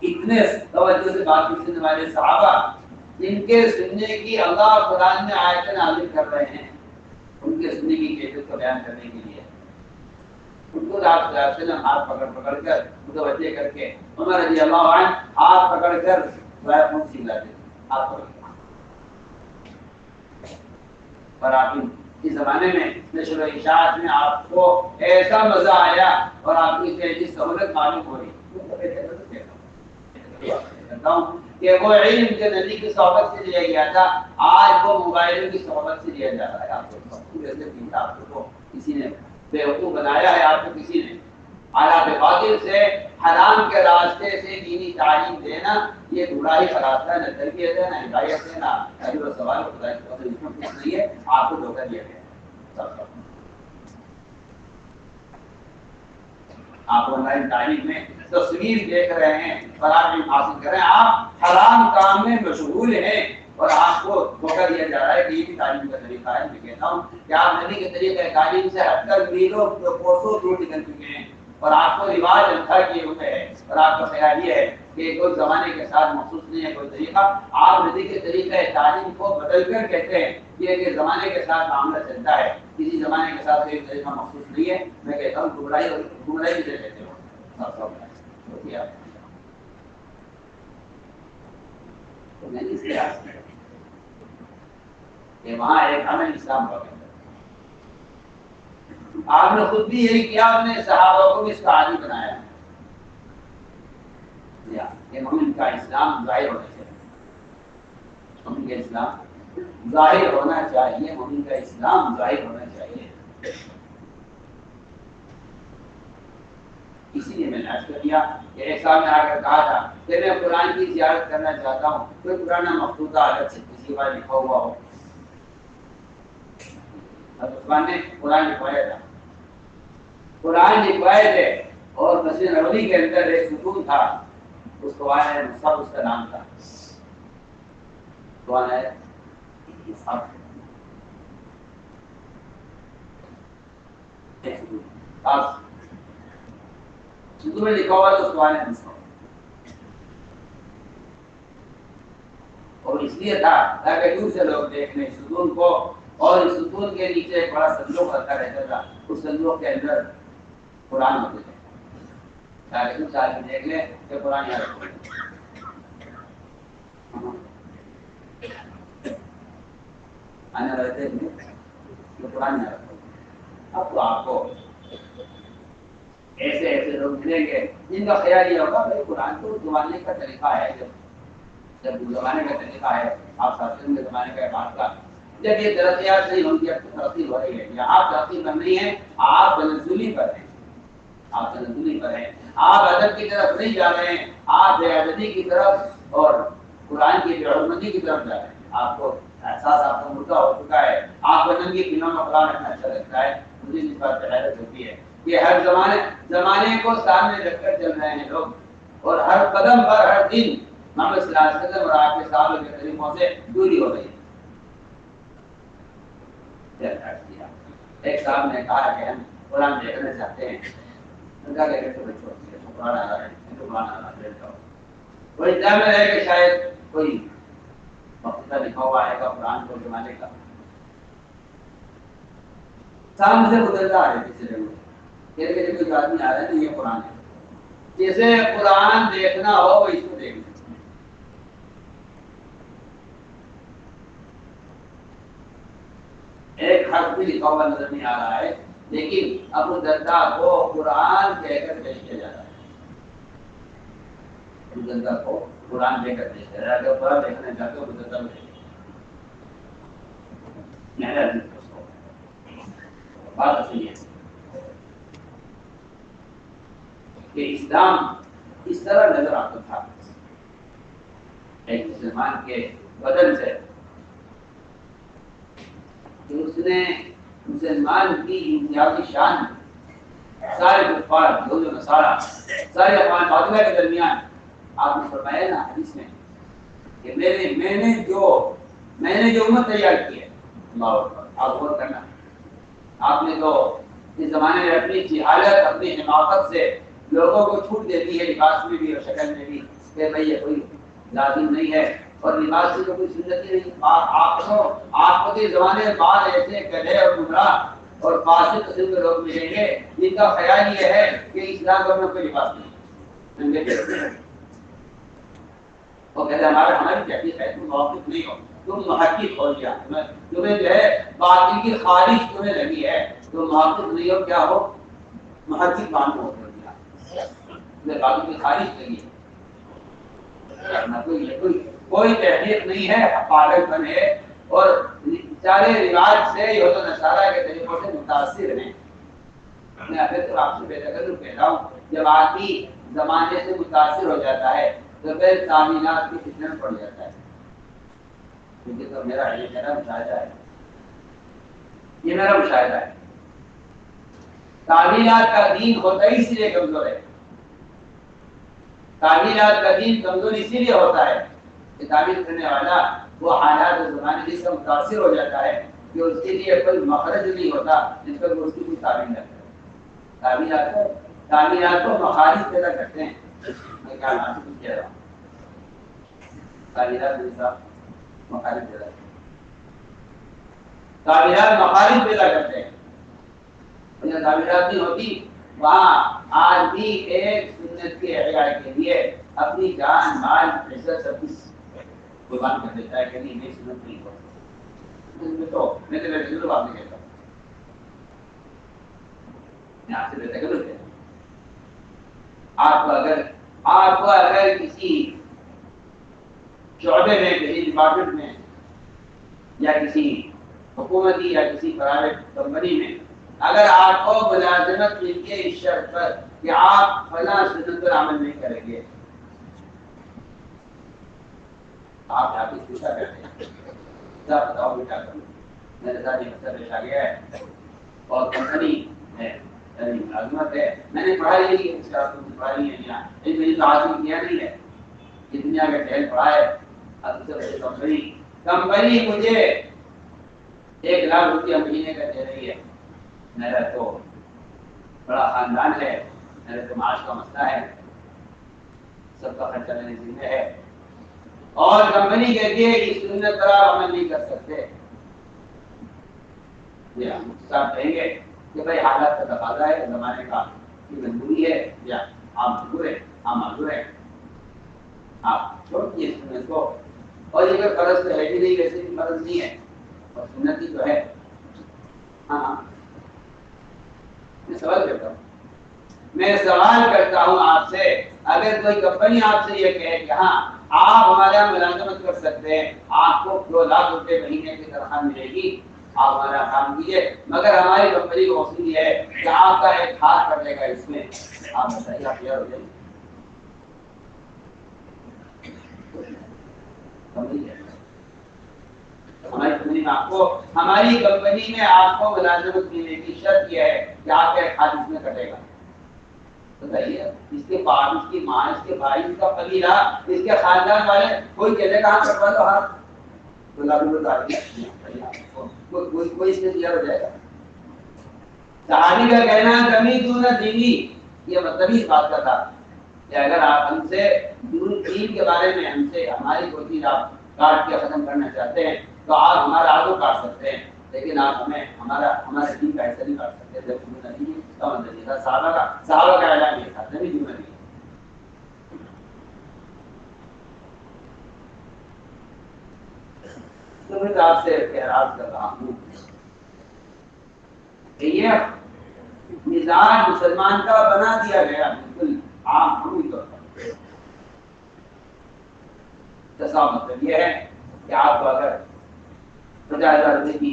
اتنے توجہ سے بات سننے والے صحابہ جن کے سننے کی اللہ قرآن میں آیتیں نازل کر رہے ہیں، ان کے سننے کی کیفیت کو بیان کرنے کے لیے ان کو آپ صلی اللہ علیہ وسلم ہاتھ پکڑ کر متوجہ کر کے، عمر رضی اللہ عنہ ہاتھ پکڑ کر خون سلاتے ہاتھ پکڑ کر. اور آپ اس زمانے میں نشر و اشاعت میں آپ کو ایسا مزہ آیا اور آپ کی ایسی سہولت معلوم ہو رہی کرتا ہوں کہ وہ علم جو نبی کی صحبت سے لیا گیا تھا آج وہ موبائلوں کی صحبت سے لیا جا رہا ہے. آپ کو کسی نے بیوقوف بنایا ہے، آپ کو کسی نے آلات باطل سے، حرام کے راستے سے دینی تعلیم دینا، یہ گمراہی کا راستہ ہے، نہ تربیت ہے، نہ ہدایت ہے، نہ اجر و ثواب خدا کی طرف سے اس میں کچھ نہیں ہے. آپ کو دھوکہ دیا گیا. آپ آن لائن تعلیم میں تصویر دیکھ رہے ہیں اور آپ علم حاصل کر رہے ہیں، آپ حرام کام میں مشغول ہیں اور آپ کو دھوکہ دیا جا رہا ہے کہ یہ بھی تعلیم کا طریقہ ہے. میں کہتا ہوں کہ آپ نبی کے طریقہ تعلیم سے ہٹ کر میلوں کوسوں دور نکل چکے ہیں اور آپ کو رواج اندھا کیے ہوئے ہیں اور آپ کا خیال یہ ہے کہ کوئی زمانے کے ساتھ مخصوص نہیں ہے کوئی طریقہ. آپ نبی کے طریقہ تعلیم کو بدل کر کہتے ہیں کہ زمانے کے ساتھ معاملہ چلتا ہے، کسی زمانے کے ساتھ کوئی طریقہ مخصوص نہیں ہے. میں کہتا ہوں گمراہی سے کہتے ہو میں نے اس لحاظ کہ وہاں ایک عمل اسلام ہوا کرتا ہے. آپ نے خود بھی یہی کیا، آپ نے صحابہ کو بھی اس کا عادی بنایا کہ مومن کا اسلام ظاہر ہونا چاہیے، مومن کا اسلام ظاہر ہونا چاہیے، مومن کا اسلام ظاہر ہونا چاہیے. اسی لیے میں نے عرض کر دیا کہ ایک صاحب نے آ کر کہا تھا کہ میں قرآن کی زیارت کرنا چاہتا ہوں، کوئی پرانا مخطوطہ الگ سے کسی بار لکھا ہوا ہو. عثمان نے قرآن لکھوایا تھا، قرآن لکھوائے تھے اور مسجد نبوی کے اندر ایک ستون تھا اس قوان ہے مصحف، اس کا نام تھا قوان ہے مصحف. خاص ستون میں لکھا ہوا تو قوان ہے مصحف. اور اس لیے تھا تاکہ دور سے لوگ دیکھ لیں ستون کو، اور اس ستون کے نیچے ایک بڑا صندوق رکھا رہتا تھا، اس صندوق کے اندر قرآن ہوتے تھے تاکہ دور سے آدمی دیکھ لیں کہ قرآن یہاں رکھا ہے. آنے والے تھے کہ قرآن یہاں رکھا ہے. اب تو آپ کو ایسے ایسے لوگ ملیں گے جن کا خیال یہ ہوگا بھائی قرآن تو زمانے کا طریقہ ہے، جب زمانے کا طریقہ ہے آپ ساتھ میں زمانے کا بات کا، جب یہ ترقیات نہیں ہوگی اب تو ترقی ہو رہی ہے. یہاں ترقی پر نہیں ہے، آپ تنزلی پر ہیں، آپ تنزلی پر ہیں، آپ ادب کی طرف نہیں جا رہے ہیں، آپ بے ادبی کی طرف اور قرآن کی بے حرمتی کی طرف جا رہے ہیں. آپ کو احساس آپ کو مردہ ہو چکا ہے، آپ کو ننگی فلموں میں قرآن رکھنا اچھا لگتا ہے. مجھے اس بات پہ حیرت ہوتی ہے کہ ہر زمانے کو سامنے رکھ کر چل رہے ہیں لوگ، اور ہر قدم پر ہر دن محمد صلی اللہ علیہ وسلم اور آپ کے صحابہ کے طریقوں سے دوری ہو رہی ہے. ایک صاحب نے کہا کہ ہم قرآن دیکھنا چاہتے ہیں، کوئی ٹائم ہے کہ شاید کوئی وقت لکھا ہوا ہے قرآن کو زمانے کا سامنے سے گزرتا ہے کسی جگہ کہ کوئی آدمی آ رہا ہے تو یہ قرآن ہے. جسے قرآن دیکھنا ہو وہ اس کو دیکھنا. ایک حرف بھی لکھا ہوا نظر نہیں آ رہا ہے، لیکن ابو الدرداء کو قرآن کہہ کر پیش کیا جاتا ہے. ابو الدرداء کو قرآن کہہ کر پیش کیا جاتا ہے. اگر قرآن دیکھنا چاہتے ہو ابو الدرداء کو دیکھیں. بات اصلی ہے کہ اسلام اس طرح نظر آتا تھا ایک مسلمان کے بدن سے کہ اس نے مسلمان کی امتیازی شان سارے کفار یہود و نصارا سارے اقوام باطلہ کے درمیان آپ نے فرمایا نا حدیث میں کہ میں نے جو امت تیار کی ہے، اللہ اکبر. آپ غور کرنا، آپ نے تو اس زمانے میں اپنی جہالت اپنی حماقت سے لوگوں کو چھوٹ دیتی ہے لباس میں بھی اور شکل میں بھی کہ بھائی یہ کوئی لازم نہیں ہے اور لباس سے تو کوئی سنت ہی نہیں. آپ کو اس زمانے میں بعض ایسے گدھے اور گمراہ اور فاسق قسم کے لوگ ملیں گے جن کا خیال یہ ہے کہ اسلام کا کوئی لباس نہیں ہے. وہ کہتے ہیں ہماری تحقیق ہے، تم موقف نہیں ہو، تم محقق ہو گیا، تمہیں جو ہے باطل کی خارش تمہیں لگی ہے، تم محقق نہیں ہو، کیا ہو محقق مان ہو گیا. تمہیں باطل کی خارش لگی ہے، کوئی تحقیق نہیں ہے، پاگل بن ہے اور سارے رواج سے یہود و نصارا کے طریقوں سے متاثر ہیں. میں ابھی تو آپ سے بے تکلف کہتا ہوں، جب آدمی زمانے سے متاثر ہو جاتا ہے تو پھر تعمیرات کی فتنے میں پڑ جاتا ہے. کیونکہ تو میرا مشاہدہ ہے، یہ میرا مشاہدہ ہے. تعمیرات کا دین ہوتا ہی اسی لیے کمزور ہے. تعمیرات کا دین کمزور اسی لیے ہوتا ہے کہ تعمیر کرنے والا وہ حالات زمانے سے متاثر ہو جاتا ہے کہ اس کے لیے کوئی مخرج نہیں ہوتا جس پر وہ اس کی کوئی تعمیر نہ کرے. تعمیرات کو مخارج پیدا کرتے ہیں. میں کیا کہہ رہا ہوں، تعمیرات مخارج پیدا کرتے ہیں. تعمیرات مخارج پیدا کرتے ہیں. تعمیرات نہیں ہوتی وہاں آج بھی ایک سنت کے احیاء کے لیے اپنی جان مال عزت سب کچھ قربان کر دیتا ہے کہ نہیں یہ سنت نہیں ہوتی. تو میں تو میرے ضرور آپ نے کہتا ہوں، میں آپ سے بہتر کروں. آپ کو اگر کسی شعبے میں کسی ڈپارٹمنٹ میں یا کسی حکومتی یا کسی پرائیویٹ کمپنی میں اگر آپ کو ملازمت ملتی ہے اس شرط پر کہ آپ فلاں سنت پر عمل نہیں کریں گے، آپ جا کے پوچھا کرتے ہیں بتاؤ بیٹا کروں میرے ساتھ یہ مسئلہ پیش آ گیا ہے اور کمپنی ہے ملازمت ہے، میں نے پڑھائی نہیں کی، پڑھائی نہیں ہے، یہاں میری تو حاصل کیا نہیں ہے، یہ دنیا کا ٹہل پڑا ہے. اب سب سے کمپنی مجھے 1,00,000 روپیہ مہینے کا دے رہی ہے. میرا تو بڑا خاندان ہے, میرے تو معاش کا مسئلہ ہے, سب کا خرچہ میرے ذمہ ہے, اور کمپنی کہتی ہے کہ سنت پر آپ عمل نہیں کر سکتے. ہم صاحب کہیں گے کہ بھائی حالات کا تقاضا ہے, زمانے کا کی مجبوری ہے, یا آپ مجبور ہیں, آپ معذور ہیں, آپ چھوڑ دیجیے سنت کو. اور یہ کوئی فرض تو ہے بھی نہیں, ویسے بھی فرض نہیں ہے, اور سنت ہی تو ہے. ہاں میں سوال کرتا ہوں, میں سوال کرتا ہوں آپ سے, اگر کوئی کمپنی آپ سے یہ کہے کہ ہاں آپ ہمارے یہاں ملازمت کر سکتے ہیں, آپ کو 2,00,000 روپے مہینے کی تنخواہ ملے گی, آپ ہمارا کام کیجیے, مگر ہماری کمپنی کو اصول یہ ہے کہ آپ کا ایک ہاتھ کر لے گا اس میں, آپ بتائیے آپ کلیئر ہو جائیں گے. ہماری کمپنی میں آپ کو ملازمت ملنے کی شرط یہ ہے کہ آپ کا ایک ہاتھ اس میں کٹے گا. بتائیے, اس کے بعد اس کی ماں, اس کے بھائی, اس کا قبیلہ, اس کے خاندان والے کوئی کہنے کا ہاتھ کٹوا دو ہاتھ, تو کوئی اس سے کلیئر ہو جائے گا. صحابی کا کہنا زمین دون دینی, یہ مطلب اس بات کا تھا کہ اگر آپ ہم سے دین کے بارے میں ہم سے ہماری کوئی چیز آپ کاٹ کے ختم کرنا چاہتے ہیں تو آپ ہمارا آگے کاٹ سکتے ہیں, لیکن آپ ہمیں ہمارے دین کا ایسا نہیں کاٹ سکتے. زمین دون دینی اس کا مطلب یہ تھا, صحابہ کا اعلان یہ تھا, زمین دون دینی. تو میں آپ سے اعتراض کر رہا ہوں کہ یہ مزاج مسلمان کا بنا دیا گیا بالکل عام عمومی طور پر. تصاویر مطلب یہ ہے کہ آپ کو اگر 50,000 روپے کی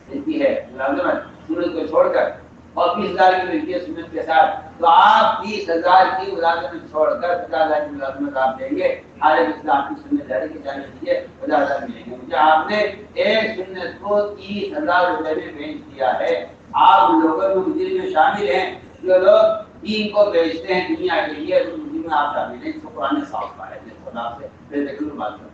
ملتی ہے ملازمت سنت کو چھوڑ کر, اور 20,000 کی ملتی ہے سنت کے ساتھ, تو آپ 20,000 کی ملازمت چھوڑ کر 50,000 کی ملازمت آپ دیں گے. حالانکہ اسلام کی سنت جاری کی جانے دیجیے, 50,000 ملیں گے مجھے. آپ نے ایک سنت کو 30,000 روپے میں بیچ دیا ہے. آپ لوگوں میں مجرم میں شامل ہیں, جو لوگ دین کو بیچتے ہیں دنیا کے لیے, اس مجرم میں آپ شامل ہیں. اس کو قرآن نے صاف کہا ہے. خدا سے پھر دیکھ لوں بات کروں.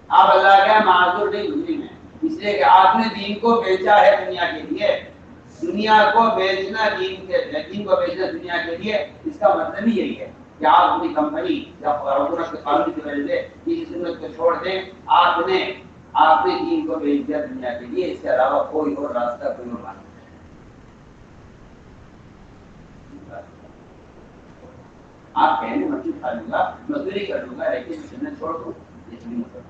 آپ اللہ کا معذور نہیں, مجرم ہے, اس لیے کہ آپ نے دین کو بیچا ہے دنیا کے لیے. دنیا کو بیچنا دین کو بیچنا دنیا کے لیے, اس کا مطلب ہی یہی ہے کہ آپ اپنی کمپنی یا حکومت کے قانون کی وجہ سے اس سنت کو چھوڑ دیں. آپ نے دین کو بیچ دیا دنیا کے لیے, اس کے علاوہ کوئی اور راستہ, کوئی اور بات نہیں. آپ کہنے مسجد کھا لوں گا, مزدوری کر لوں گا, لیکن سنت چھوڑ دوں, اس لیے مطلب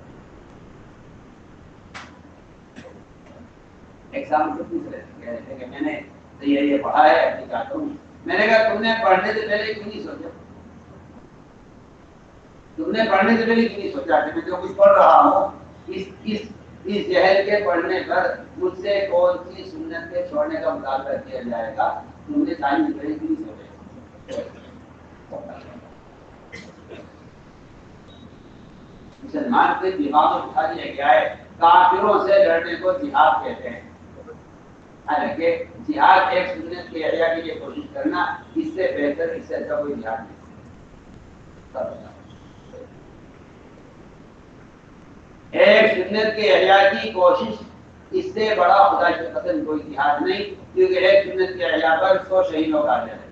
ایگزام کو پوچھ رہے تھے, کہہ رہے تھے کہ میں نے یہ پڑھا ہے, اپنی چاہتا ہوں. میں نے کہا تم نے پڑھنے سے پہلے کیوں نہیں سوچا, تم نے پڑھنے سے پہلے کیوں نہیں سوچا کہ میں جو کچھ پڑھ رہا ہوں اس جہل کے پڑھنے پر مجھ سے کون سی سنت کے چھوڑنے کا مطالبہ کیا جائے گا. تم نے تعلیم سے پہلے کیوں نہیں سوچا. مسلمان کے دماغ میں اٹھا دیا گیا ہے کافروں سے لڑنے کو جہاد کہتے ہیں. حالانکہ جہاد ایک سنت کے احیاء کے لیے کوشش کرنا, اس سے بہتر, اس سے اچھا کوئی جہاد نہیں. ایک سنت کے احیاء کی کوشش, اس سے بڑا خدا کی قسم کوئی جہاد نہیں, کیونکہ ایک سنت کے احیاء پر 100 شہیدوں کا اجر ہے.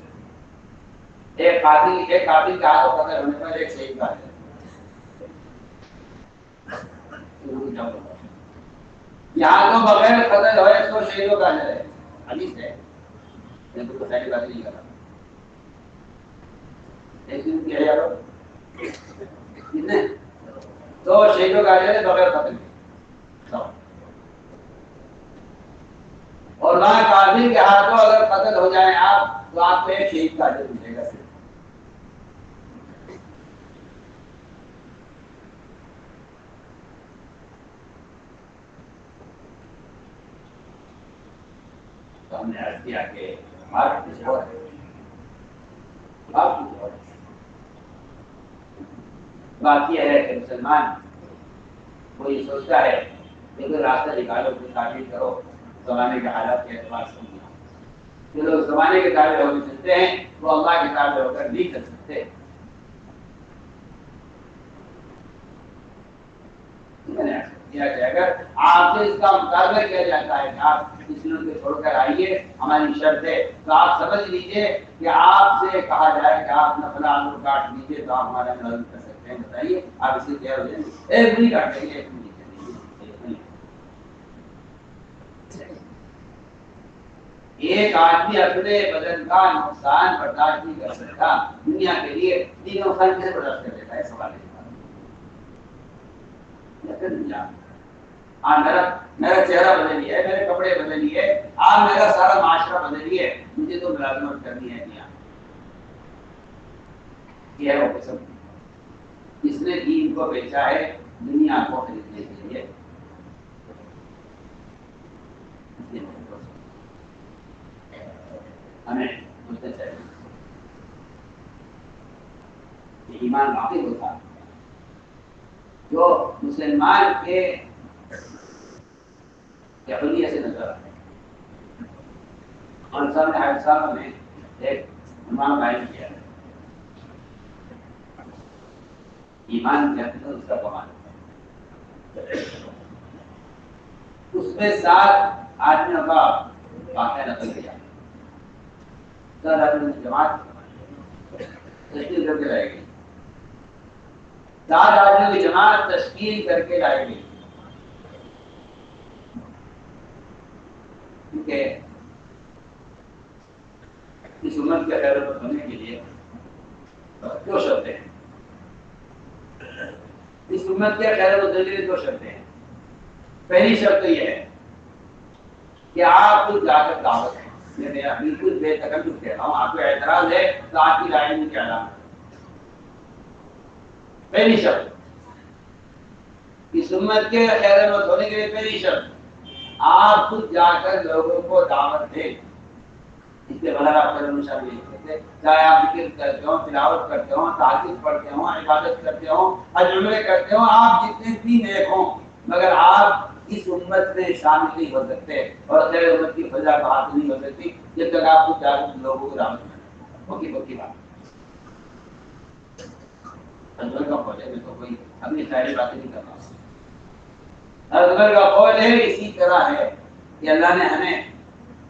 ایک قاتل کے ہاتھوں قتل ہونے پر ایک شہید کا اجر. یہاں تو بغیر قتل ہوئے 100 شہیدوں کا اجر ہے. حدیث ہے, میں تو پہلی بات نہیں کر رہا. ایک دن کیا یار کتنے 100 شہیدوں کا اجر ہے بغیر قتل کے. اور وہاں کافر کے ہاتھوں اگر قتل ہو جائیں آپ, تو آپ کو ایک شہید کا اجر ملے گا. تو ہم نے عرض کیا کہ بات کچھ اور ہے, بات یہ ہے کہ مسلمان وہ یہ سوچتا ہے کہ کوئی راستہ نکالو, کوئی تعمیر کرو, زمانے کے حالات کے اعتبار سے. جو لوگ زمانے کے تابع ہو کے چلتے ہیں وہ اللہ کے تابع ہو کر نہیں چل سکتے. کہ اگر آپ سے اس کا مطالبہ کیا جاتا ہے کہ آپ اس دنوں کو چھوڑ کر آئیے ہماری شرط ہے تو آپ سمجھ لیجئے کہ آپ سے کہا جائے کہ آپ نہ فلاں انگور کاٹ لیجیے تو آپ ہمارا مدد کر سکتے ہیں. بتائیے آپ اس سے تیار ہو جائیں گے؟ ایک نہیں کاٹ دیں گے، ایک نہیں کریں گے. ایک آدمی اپنے بدن کا نقصان برداشت نہیں کر سکتا، دنیا کے لیے تین نقصان کیسے برداشت کر لیتا ہے؟ سوال ہے. میرا چہرہ بدل لیا ہے، میرے کپڑے بدل لیے، آپ میرا سارا معاشرہ بدل لیے، مجھے تو ملازمت کرنی ہے. یہ ہے وہ قسم جس نے دین کو بیچا ہے دنیا کو خریدنے کے لیے. ہمیں سوچنا چاہیے کہ ایمان واقعی ہوتا جو مسلمان کے یہودیت سے نظر آتا ہے. اور سامنے حادثہ میں ایک عنوان قائم کیا ہے، ایمان کہتے ہیں اس کا کمال. اس میں 7 آدمیوں کا واقعہ نقل کیا. 7 آدمیوں کی جماعت تشکیل کر کے لائے گئی. 7 آدمیوں کی جماعت تشکیل کر کے لائے گئی کیونکہ اس امت کے خیر ہونے کے لیے 2 شرطیں ہیں. اس امت کے خیر و کے لیے 2 شرطیں ہیں. پہلی شرط یہ ہے کہ آپ خود جا کر دعوت ہیں. میں بالکل بے تکلف کہہ رہا ہوں، آپ کو اعتراض ہے تو آپ کی رائے میں کیا علامت ہے. پہلی شرط اس امت کے خیر و ہونے کے لیے پہلی شرط آپ خود جا کر لوگوں کو دعوت دیں. اس کے بغیر آپ کا شامل نہیں کرتے، چاہے آپ ذکر کرتے ہوں، تلاوت کرتے ہوں، تحقیق پڑھتے ہوں، عبادت کرتے ہوں، حج عمرے کرتے ہوں، آپ جتنے بھی نیک ہوں، مگر آپ اس امت میں شامل نہیں ہو سکتے اور خیر امت کی فضا کو حاصل نہیں ہو سکتی جب تک آپ خود جا کر لوگوں کو دعوت دیں. اوکی پکی بات. حضرت کا قول ہے، میں تو کوئی اپنی ساری باتیں نہیں کر رہا ہوں. حضرت کا قول ہے اسی طرح ہے کہ اللہ نے ہمیں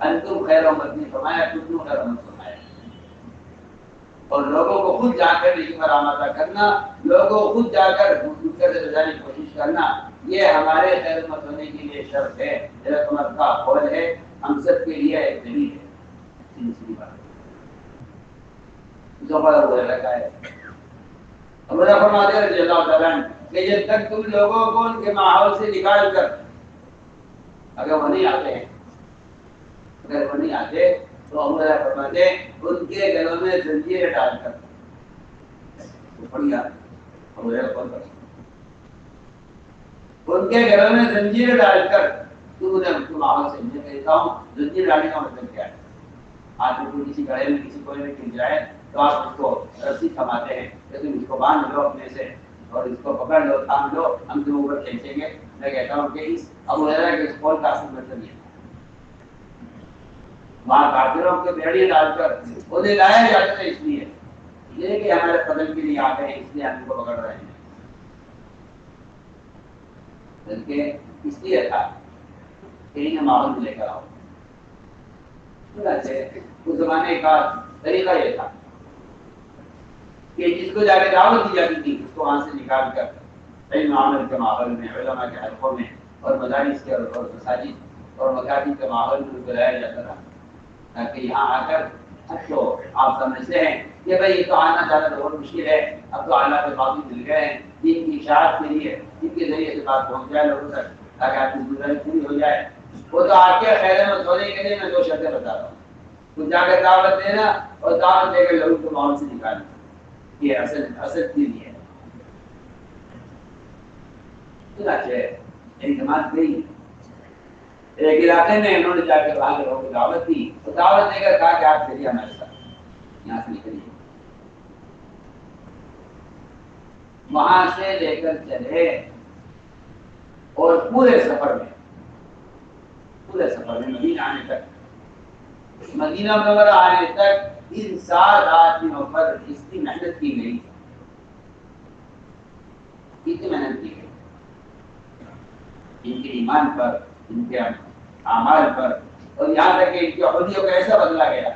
انتم خیر امت نہیں فرمایا، تم خیر امت فرمایا. اور لوگوں کو خود جا کر اس پر آمادہ کرنا، لوگوں کو خود جا کر دوسرے سے بجانے کی کوشش کرنا، یہ ہمارے خیر امت ہونے کے لیے شرط ہے. حضرت عمر کا قول ہے، ہم سب کے لیے ایک دلیل ہے. دوسری بات جو بڑا ہوا لگا ہے ابو بکر فرماتے ہیں رضی اللہ تعالیٰ عنہ کہ جب تک تم لوگوں کو ان کے ماحول سے نکال کر، اگر وہ نہیں آتے ہیں، تو ابو بکر فرماتے ہیں ان کے گلوں میں زنجیر ڈال کر. ابو بکر ان کے گلوں میں زنجیر ڈال کر تم انہیں ان کے ماحول سے. میں کہتا ہوں زنجیر ڈالنے کا مطلب کیا ہے؟ آج کو کسی گڑھے میں کسی کونے میں گر جائے تو آپ اس کو رسی تھماتے ہیں کہ تم اس کو باندھ لو اپنے سے اور اس کو پکڑ لو، تھام لو، ہم تم اوپر کھینچیں گے. میں کہتا ہوں کہ اس ابو ہریرہ کے اس قول کا اصل مطلب یہ ہے. وہاں کافروں کے بیڑی ڈال کر انہیں لایا جاتا ہے اس لیے یہ کہ ہمارے قدم کے لیے آتے ہیں، اس لیے ہم کو پکڑ رہے ہیں. بلکہ اس لیے تھا کہ انہیں ماحول میں لے کر آؤ. اس زمانے کا طریقہ یہ تھا کہ جس کو جا کے دعوت دی جاتی تھی اس کو وہاں سے نکال کر علم عمل کے ماحول میں، علماء کے حلقوں میں اور مدارس کے اور مساجد اور مکاتب کے ماحول میں بلایا جاتا تھا تاکہ یہاں آ کر اب تو آپ سمجھتے ہیں کہ بھائی یہ تو آنا جانا تو بہت مشکل ہے، اب تو اعلیٰ کے باقی مل گئے ہیں دین کی اشاعت کے لیے، جن کے ذریعے سے بات پہنچ جائے لوگوں تک تاکہ آپ کی گزاری پوری ہو جائے. وہ تو آ کے خیر مت ہونے کے لیے میں 2 شرطیں بتا رہا ہوں. کچھ جا کر دعوت دینا اور دعوت دے کر لوگوں کو ماحول سے نکالنا، یہ اصل چیز ہے. ایک جماعت گئی ایک علاقے میں، انہوں نے جا کے وہاں کے لوگوں کو دعوت دی اور دعوت دے کر کہا کہ آپ چلیے ہمارے ساتھ، یہاں سے نکلیے. وہاں سے لے کر چلے اور پورے سفر میں مدینہ آنے تک مدینہ منورہ آنے تک ان 7 آدمیوں پر اس کی محنت کی گئی. کتنی محنت کی گئی ان کے ایمان پر، ان کے اعمال پر، اور یہاں تک کہ ان کی عہدیوں کا ایسا بدلا گیا،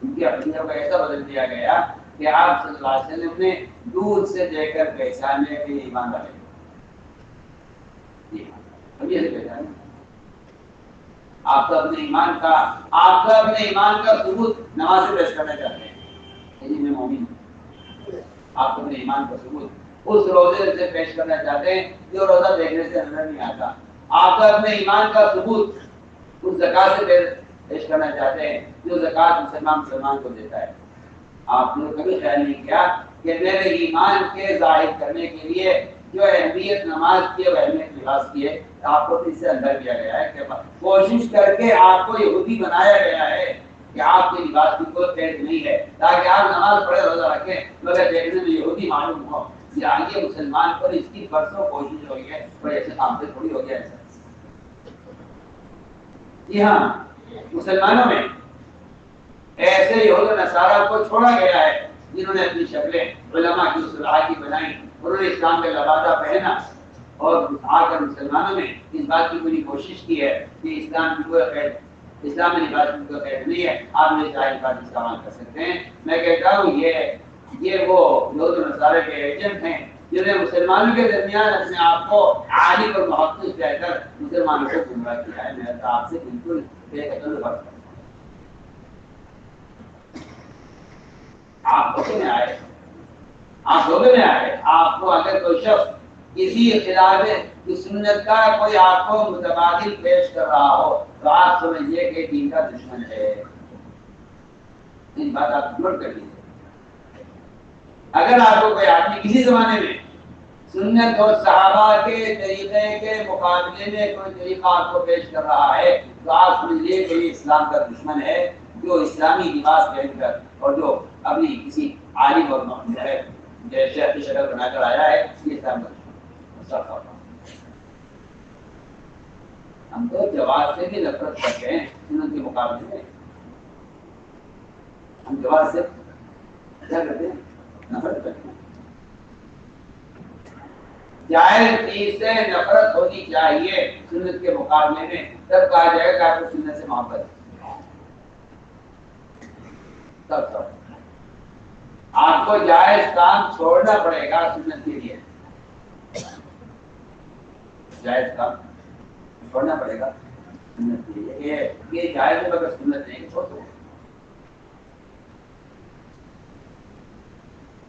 ان کی عہدیوں کا ایسا بدل دیا گیا کہ آپ صلی اللہ علیہ وسلم نے دودھ سے دے کر پہچانے کے ایمان والے. عہدیے سے پہچانے. آپ تو اپنے ایمان کا ثبوت نماز سے پیش کرنا چاہتے ہیں. میں مومن ہوں. آپ اپنے ایمان کا ثبوت اس روزے سے پیش کرنا چاہتے ہیں جو روزہ دیکھنے سے نظر نہیں آتا. آپ اپنے ایمان کا ثبوت اس زکات سے پیش کرنا چاہتے ہیں جو زکات مسلمان کو دیتا ہے. آپ نے کبھی خیال نہیں کیا کہ میرے ایمان کے ظاہر کرنے کے لیے جو اہمیت نماز کی ہے وہ اہمیت لباس کی ہے. آپ کو اس سے اندر کیا گیا ہے کہ کوشش کر کے آپ کو یہودی بنایا گیا ہے کہ آپ کے لباس کی کوئی قید نہیں ہے تاکہ آپ نماز پڑھے روزہ رکھیں مگر دیکھنے میں یہودی معلوم ہو. یہ مسلمان پر اس کی برسوں کوشش ہوئی ہے پر ایسے کام سے تھوڑی ہو گیا ایسا. جی ہاں، مسلمانوں میں ایسے یہود و نصارہ کو چھوڑا گیا ہے جنہوں نے اپنی شکلیں علماء کی صلاح کی بنائی، انہوں نے اسلام کا لبادہ پہنا اور آ کر مسلمانوں نے اس بات کی پوری کوشش کی ہے کہ اسلام کی کوئی خیر، اسلام میں لباس کی کوئی خیر نہیں ہے، آپ نے ظاہر بات استعمال کر سکتے ہیں. میں کہتا ہوں یہ وہ یہود و نصارہ کے ایجنٹ ہیں جنہیں مسلمانوں کے درمیان اپنے آپ کو عالم اور محقق کہہ کر مسلمانوں کو گمراہ کیا ہے. میں آپ سے بالکل بے قدر بات کرتا ہوں. آپ دھوکے میں آئے، آپ کو اگر کوئی شخص کسی خلاف سنت کا کوئی آپ کو متبادل پیش کر رہا ہو تو آپ سمجھیے کہ دین کا دشمن ہے. اس بات آپ نوٹ کر لیجیے. اگر آپ کو کوئی آدمی کسی زمانے میں سنت اور صحابہ کے طریقے کے مقابلے میں کوئی طریقہ آپ کو پیش کر رہا ہے تو آپ سمجھیے کہ یہ اسلام کا دشمن ہے جو اسلامی لباس پہن کر اور جو اپنی کسی عالم اور شیخ کی شکل بنا کر آیا ہے یہ اسلام کا دشمن. ہم تو جواز سے بھی نفرت کرتے ہیں سنت کے مقابلے میں. ہم جواز سے کیا کرتے ہیں؟ نفرت کرتے ہیں. جائز چیز سے نفرت ہونی چاہیے سنت کے مقابلے میں، تب کہا جائے گا کہ آپ کو سنت سے محبت ہے. تب آپ کو جائز کام چھوڑنا پڑے گا سنت کے لیے. جائز کام چھوڑنا پڑے گا سنت کے لیے. یہ جائز ہے مگر سنت نہیں چھوڑ دو.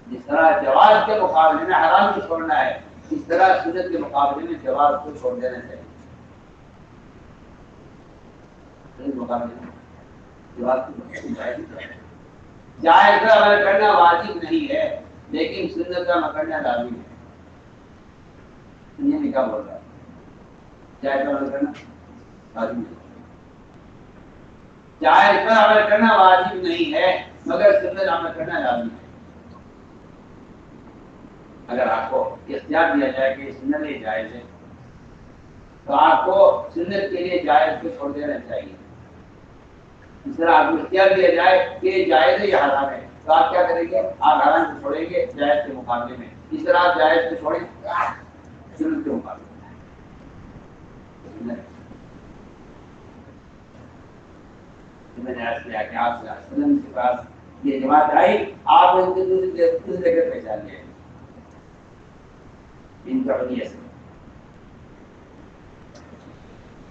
جس طرح جواز کے مقابلے میں حرام کو چھوڑنا ہے اس طرح سنت کے مقابلے میں جواز کو چھوڑ دینا چاہیے. جائز کا عمل کرنا واجب نہیں ہے لیکن سنت کا عمل کرنا لازمی ہے. یہ کیا بول رہا ہے؟ جائز کا عمل کرنا لازمی ہے. جائز کا عمل کرنا واجب نہیں ہے مگر سنت کا عمل کرنا لازمی ہے. اگر آپ کو اختیار دیا جائے کہ سنت یہ جائز ہے تو آپ کو سنت کے لیے جائز کو چھوڑ دینا چاہیے. اس طرح آپ کو اختیار دیا جائے کہ یہ جائز ہے یا حرام ہے تو آپ کیا کریں گے؟ آپ حرام کو چھوڑیں گے جائز کے مقابلے میں. اس طرح آپ جائز کو چھوڑیں سنت کے مقابلے میں. میں نے عرض کیا کہ آپ کے پاس یہ جماعت آئی، آپ نے ان کے دوسرے جگہ پہچان لیا ان کا حدیث سے،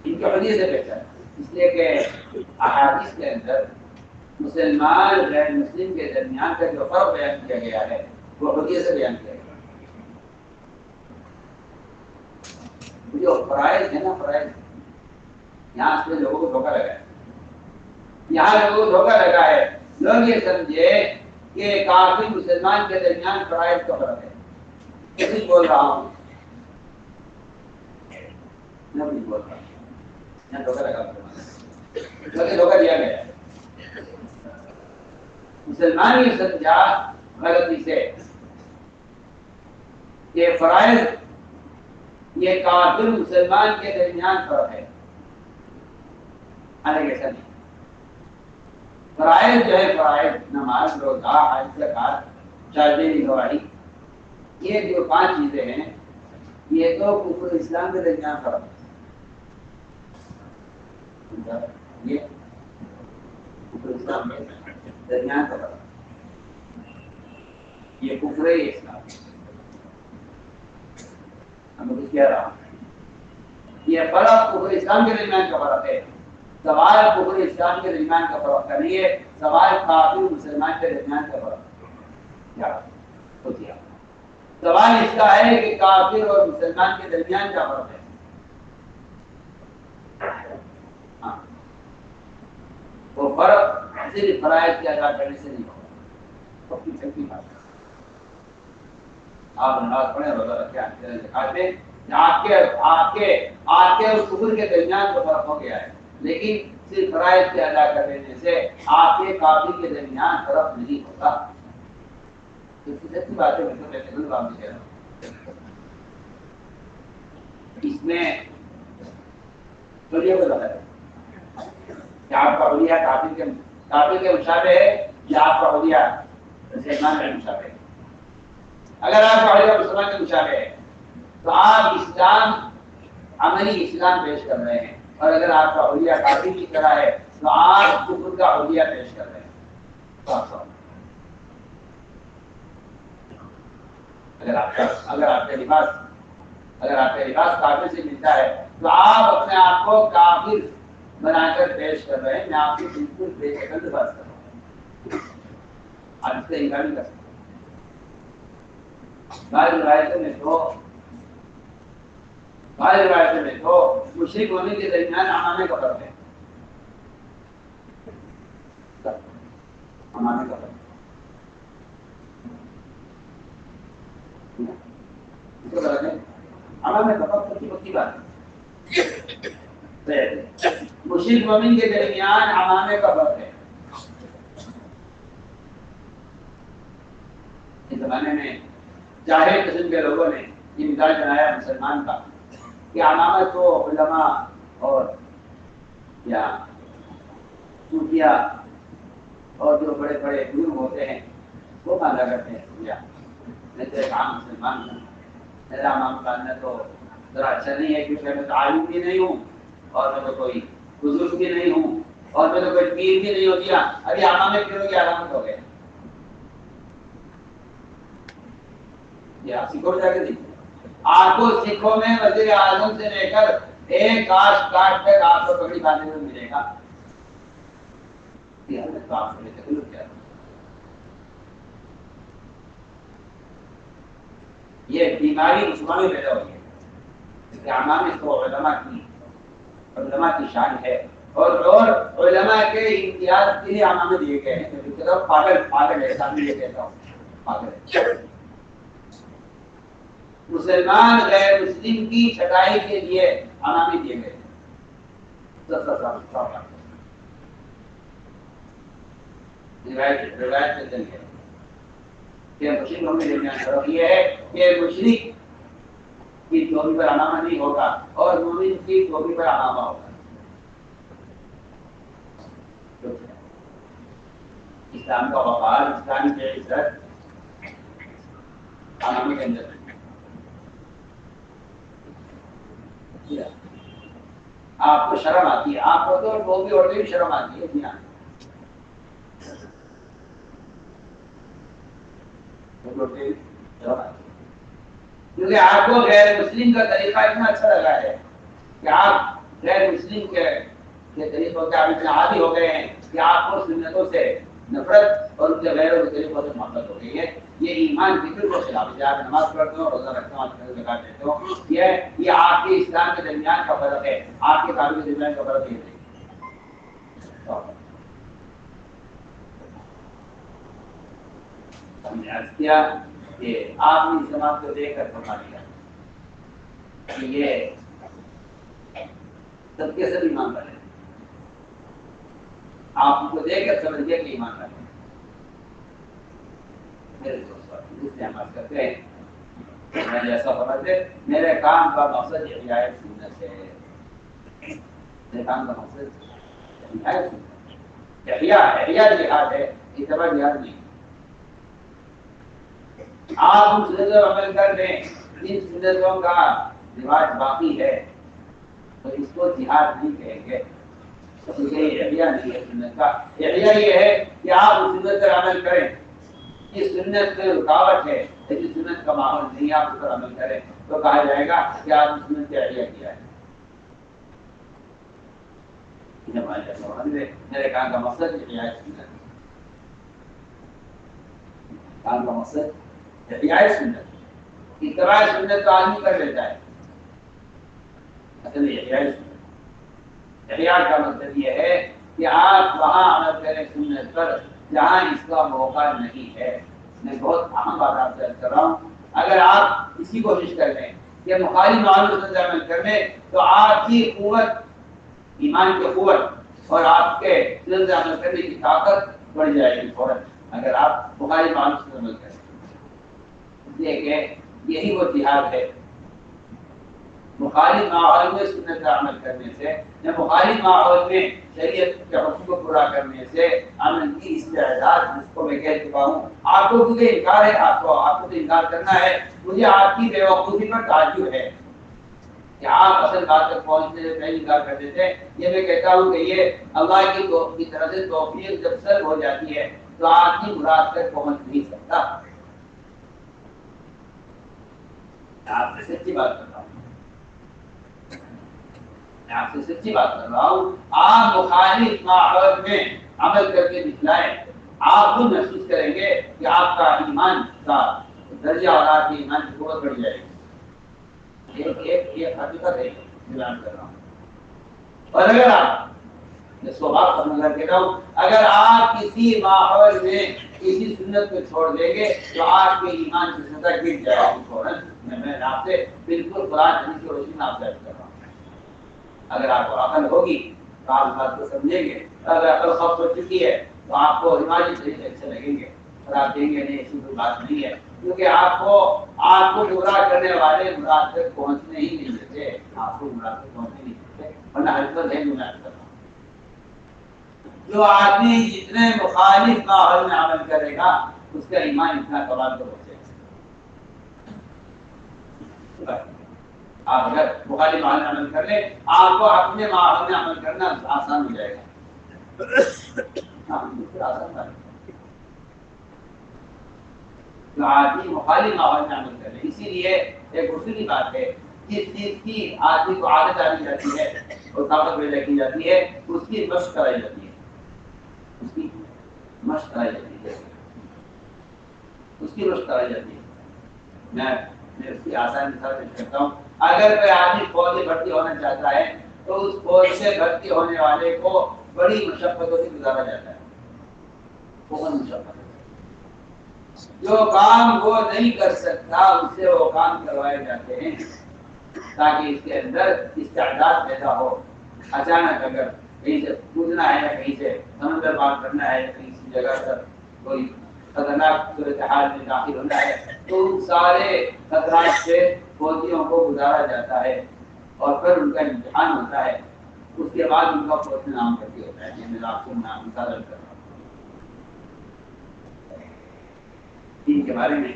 ان کا حدیث سے پہچان. اس لیے کہ احادیث کے اندر مسلمان غیر مسلم کے درمیان کا جو فرق بیان کیا گیا ہے وہ حدیث سے بیان کیا گیا. جو فرائض ہے نا، فرائض یہاں سے لوگوں کو دھوکہ لگا ہے. یہاں لوگوں کو دھوکہ لگا ہے. لوگ یہ سمجھے کہ کافر مسلمان کے درمیان فرائض کا فرق ہے. کسی بول رہا ہوں میں نہیں بول رہا ہوں، دھوکہ لگا دھوکہ دیا گیا ہے. مسلمان یہ سمجھا غلطی سے کہ فرائض یہ کافر مسلمان کے درمیان فرق ہے. حالانکہ ایسا نہیں. فرائض جو ہے فرائض نماز روزہ حج زکات شہادتین گواہی یہ جو 5 چیزیں ہیں یہ تو کفر اسلام کے درمیان فرق ہے. یہ کفر اسلام کے درمیان فرق ہے. یہ کفر اسلام ہم کچھ کہہ رہا ہوں یہ فرق کفر اسلام کے درمیان کا فرق ہے. سوال کفر اسلام کے درمیان کا فرق کا نہیں ہے. سوال کافر مسلمان کے درمیان کا فرق کیا ہوتی ہے. سوال اس کا ہے کہ کافر اور مسلمان کے درمیان کا فرق ہے. ہاں وہ فرق صرف فرائض کے ادا کرنے سے نہیں ہوگا. پکی چکی بات ہے. آپ نماز پڑھیں روزہ رکھیں زکات دیں آپ کے اور کفر کے درمیان تو فرق ہو گیا ہے لیکن صرف فرائض کے ادا کر دینے سے آپ کے کافر کے درمیان فرق نہیں ہوتا. بات ہے اس میں کیا آپ کا حلیہ کافر کے مشابہ ہے یا آپ کا حلیہ مسلمان کے مشابہ ہے. اگر آپ کا حلیہ مسلمان کے مشابہ ہے تو آپ اسلام عملی اسلام پیش کر رہے ہیں اور اگر آپ کا حلیہ کافر کی طرح ہے تو آپ کفر کا حلیہ پیش کر رہے ہیں. اگر آپ کا لباس کافر سے ملتا ہے تو آپ اپنے آپ کو کافر بنا کر پیش کر رہے ہیں. میں آپ کو بالکل بے شکل لباس کر رہا ہوں. آپ اس سے انکار نہیں کر سکتے. بعض روایتوں میں تو مشرک ہونے کے درمیان عمامے کا فرق ہے. عمامے کا فرق مشرک مومن کے درمیان عمامے کا فرق ہے. اس زمانے میں جاہل قسم کے لوگوں نے یہ مثال بنایا مسلمان کا کہ عمامہ تو علماء اور یا صوفیاء اور جو بڑے بڑے گرو ہوتے ہیں وہ باندھا کرتے ہیں. میں تو ایک عام مسلمان ہوں, میرا عمام باندھنا تو ذرا اچھا نہیں ہے کیونکہ میں تو عالم بھی نہیں ہوں اور میں تو کوئی بزرگ بھی نہیں ہوں اور میں تو کوئی پیر بھی نہیں ہو گیا. ابھی عمامے پیروں کی علامت ہو گئے. یہ آپ سکھوں جا کے دیکھیں. آپ کو سکھوں میں وزیر اعظم سے لے کر ایک کاش کاٹ تک آپ کو پگڑی باندھنے میں ملے گا. تو آپ کو تکلیف کیا یہ بیماری مسلمانوں میں پیدا ہوئی ہے. عمام اس کو علماء کی شان ہے اور علماء کے امتیاز کے لیے عمامے دیے گئے ہیں. پاگل ہے سامنے یہ کہتا ہوں پاگل ہے. مسلمان غیر مسلم کی چھٹائی کے لیے عمامے دیے گئے. روایت کے ذریعے کہ مشرکوں کے درمیان فرق یہ ہے کہ مشرک کی ٹوپی پر عمامہ نہیں ہوگا اور مومن کی ٹوپی پر عمامہ ہوگا. اسلام کا وقار اسلام کی عزت عمامے کے اندر آپ کو شرم آتی ہے. آپ کو تو ٹوپی اوڑھتے بھی شرم آتی ہے. کیونکہ آپ کو غیر مسلم کا طریقہ اتنا اچھا لگا ہے کہ آپ غیر مسلم کے طریقوں کے آپ اتنے عادی ہو گئے ہیں کہ آپ کو سنتوں سے نفرت اور ان کے غیروں کے طریقوں سے محبت ہو گئی ہے. یہ ایمان فکر کو خلاف ہے. آپ نماز پڑھتے ہو روزہ رکھتے ہو زکات دیتے ہو یہ آپ کے اسلام کے درمیان کا فرق ہے. آپ کے کافر کے درمیان کا فرق یہ نہیں. ہم نے عرض کیا کہ آپ نے اس جماعت کو دیکھ کر فرما لیا کہ یہ سب کے سب ایمان والے ہیں. آپ کو دیکھ کر سمجھ گیا کہ ایمان والے ہیں. میرے دوست اس سے ہم کرتے ہیں میں جیسا سمجھتے میرے کام کا مقصد یہ رعایت سنت ہے. میرے کام کا مقصد احیاء جہاد ہے، اتباع جہاد نہیں۔ آپ ان سنتوں پر عمل کر لیں، جن سنتوں کا رواج باقی ہے تو اس کو جہاد نہیں کہیں گے، کیونکہ یہ احیاء نہیں ہے سنت کا۔ احیاء یہ ہے کہ آپ اس سنت پر عمل کریں، اس سنت میں رکاوٹ ہے، لیکن سنت کا ماحول نہیں، آپ اس پر عمل کریں تو کہا جائے گا کہ آپ نے سنت کا احیاء کیا ہے۔ میرے کام کا مقصد احیاء سنت، کام کا مقصد احیاء سنت، اتباع سنت تو آدمی کر لیتا ہے، اصل احیاء سنت، احیاء کا مطلب یہ ہے کہ آپ وہاں عمل کریں سنت پر جہاں اس کا موقع نہیں ہے۔ میں بہت اہم بات آپ سے عرض کر رہا ہوں، اگر آپ اسی کوشش کر لیں کہ مخالف معلوم سے عمل کر لیں تو آپ کی قوت، ایمان کی قوت اور آپ کے دل سے عمل کرنے کی طاقت بڑھ جائے گی فوراً، اگر آپ مخالف معلوم سے عمل کریں۔ اس لیے کہ یہی وہ جہاد ہے، مخالف ماحول میں سنت کا عمل کرنے سے یا مخالف ماحول میں شریعت کے حکم کو پورا کرنے سے عمل کی استعداد، جس کو میں کہہ چکا ہوں۔ آپ کو کیونکہ انکار ہے، آپ کو تو انکار کرنا ہے، مجھے آپ کی بے وقوفی پر تعجب ہے کہ آپ اصل بات تک پہنچنے سے پہلے انکار کر دیتے ہیں۔ یہ میں کہتا ہوں کہ یہ اللہ کی طرف سے توفیق جب سلب ہو جاتی ہے تو آدمی مراد تک پہنچ نہیں سکتا۔ آپ سے سچی بات کر رہا ہوں، میں آپ سے سچی بات کر رہا ہوں، آپ مخالف ماحول میں عمل کر کے دکھلائیں، آپ خود محسوس کریں گے کہ آپ کا ایمان کا درجہ اور آپ کی ایمان کی قوت بڑھ جائے گی۔ ایک حقیقت ہے بیان کر رہا ہوں۔ اور اگر آپ اس کو بات سمجھ کر ہوں، اگر آپ کسی ماحول میں کسی سنت کو چھوڑ دیں گے تو آپ کے ایمان کی سطح گر جائے گی فوراً۔ میں آپ سے بالکل قرآن حدیث کی روشنی میں آپ سے عرض کر رہا ہوں، اگر آپ کو عقل ہوگی تو آپ اس بات کو سمجھیں گے، اگر عقل خف ہو چکی ہے تو آپ کو رواجی طریقے اچھے لگیں گے اور آپ کہیں گے نہیں ایسی کوئی بات نہیں ہے، کیونکہ آپ کو گمراہ کرنے والے مراد تک پہنچنے ہی نہیں دیتے، آپ کو مراد تک پہنچنے نہیں دیتے، ورنہ حقیقت ہے جو میں عرض کر رہا ہوں۔ جو آدمی جتنے مخالف ماحول میں عمل کرے گا اس کا ایمان اتنا کمال پر ہو جائے گا۔ آپ اگر مخالف ماحول میں عمل کر لیں، آپ کو اپنے ماحول میں عمل کرنا آسان ہو جائے گا، آسان ہے۔ جو آدمی مخالف ماحول میں عمل کر لیں، اسی لیے ایک اصولی بات ہے، جس چیز کی آدمی کو عادت آنی جاتی ہے اور طاقت پیدا کی جاتی ہے اس کی مشق کرائی جاتی ہے، اس کی مشق کرائی جاتی ہے، اس کی مشق کرائی جاتی ہے۔ میں اس کی آسان مثال پیش کرتا ہوں، اگر کوئی آدمی فوج میں بھرتی ہونا چاہتا ہے تو اس فوج سے بھرتی ہونے والے کو بڑی مشقتوں سے گزارا جاتا ہے، بہت مشقت، جو کام وہ نہیں کر سکتا اس سے وہ کام کروائے جاتے ہیں تاکہ اس کے اندر استعداد پیدا ہو۔ اچانک اگر کہیں سے کودنا ہے یا کہیں سے سمندر پار کرنا ہے یا کہیں سی جگہ پر کوئی خطرناک صورتحال میں داخل ہونا ہے تو ان سارے خطرات سے فوجیوں کو گزارا جاتا ہے اور پھر ان کا امتحان ہوتا ہے، اس کے بعد ان کا فوج میں نام بھرتی ہوتا ہے۔ میں آپ کو نام مثال کر رہا ہوں دین کے بارے میں۔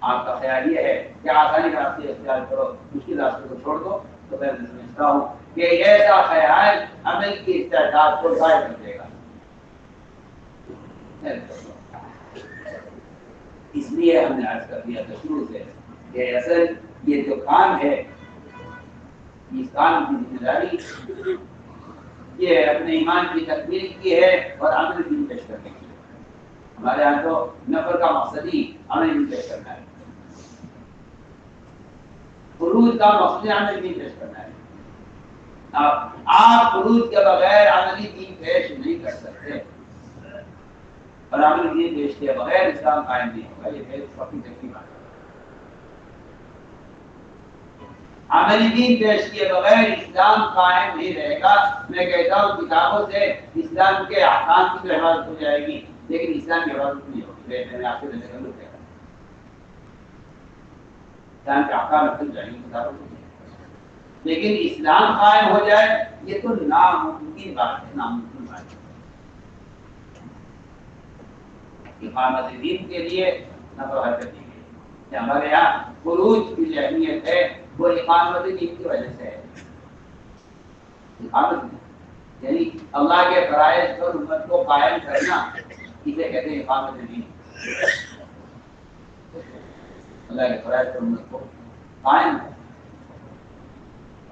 آپ کا خیال یہ ہے کہ آسانی کا راستے اختیار کرو، مشکل راستے کو چھوڑ دو، تو میں سمجھتا ہوں کہ ایسا خیال عمل کی استعداد کو ضائع کر دے گا۔ اس لیے ہم نے عرض کر دیا تھا شروع سے کہ اصل یہ جو کام ہے، اس کام کی ذمہ داری یہ اپنے ایمان کی تکمیل کی ہے اور عمل بھی پیش کرنے کی ہے۔ ہمارے یہاں تو نفر کا مقصد ہی عمل بھی پیش کرنا ہے، خروج کا مقصد عمل بھی پیش کرنا ہے۔ آپ خروج کے بغیر عملی دین پیش نہیں کر سکتے، اور عملی دین پیش کے بغیر اسلام قائم نہیں ہوگا، یہ پہلے کافی تکلیف بات ہے۔ عملی دین پیش کیے بغیر اسلام قائم نہیں رہے گا۔ میں کہتا ہوں کتابوں سے اسلام کے احکام کی حفاظت ہو جائے گی لیکن اسلام کی حفاظت نہیں ہوگی۔ میں نے آپ سے پہلے کہا اسلام کے احکام رکھ جائیں گے کتابوں سے، لیکن اسلام قائم ہو جائے یہ تو ناممکن بات ہے، ناممکن بات ہے۔ اقامت دین کے لیے نفر حرکت دی گئی کہ ہمارے یہاں خروج کی جو اہمیت ہے وہ اقامت دین کی وجہ سے ہے۔ اقامت دین یعنی اللہ کے فرائض پر امت کو قائم کرنا، اسے کہتے ہیں اقامت دین۔ اللہ کے فرائض پر امت کو قائم ہے،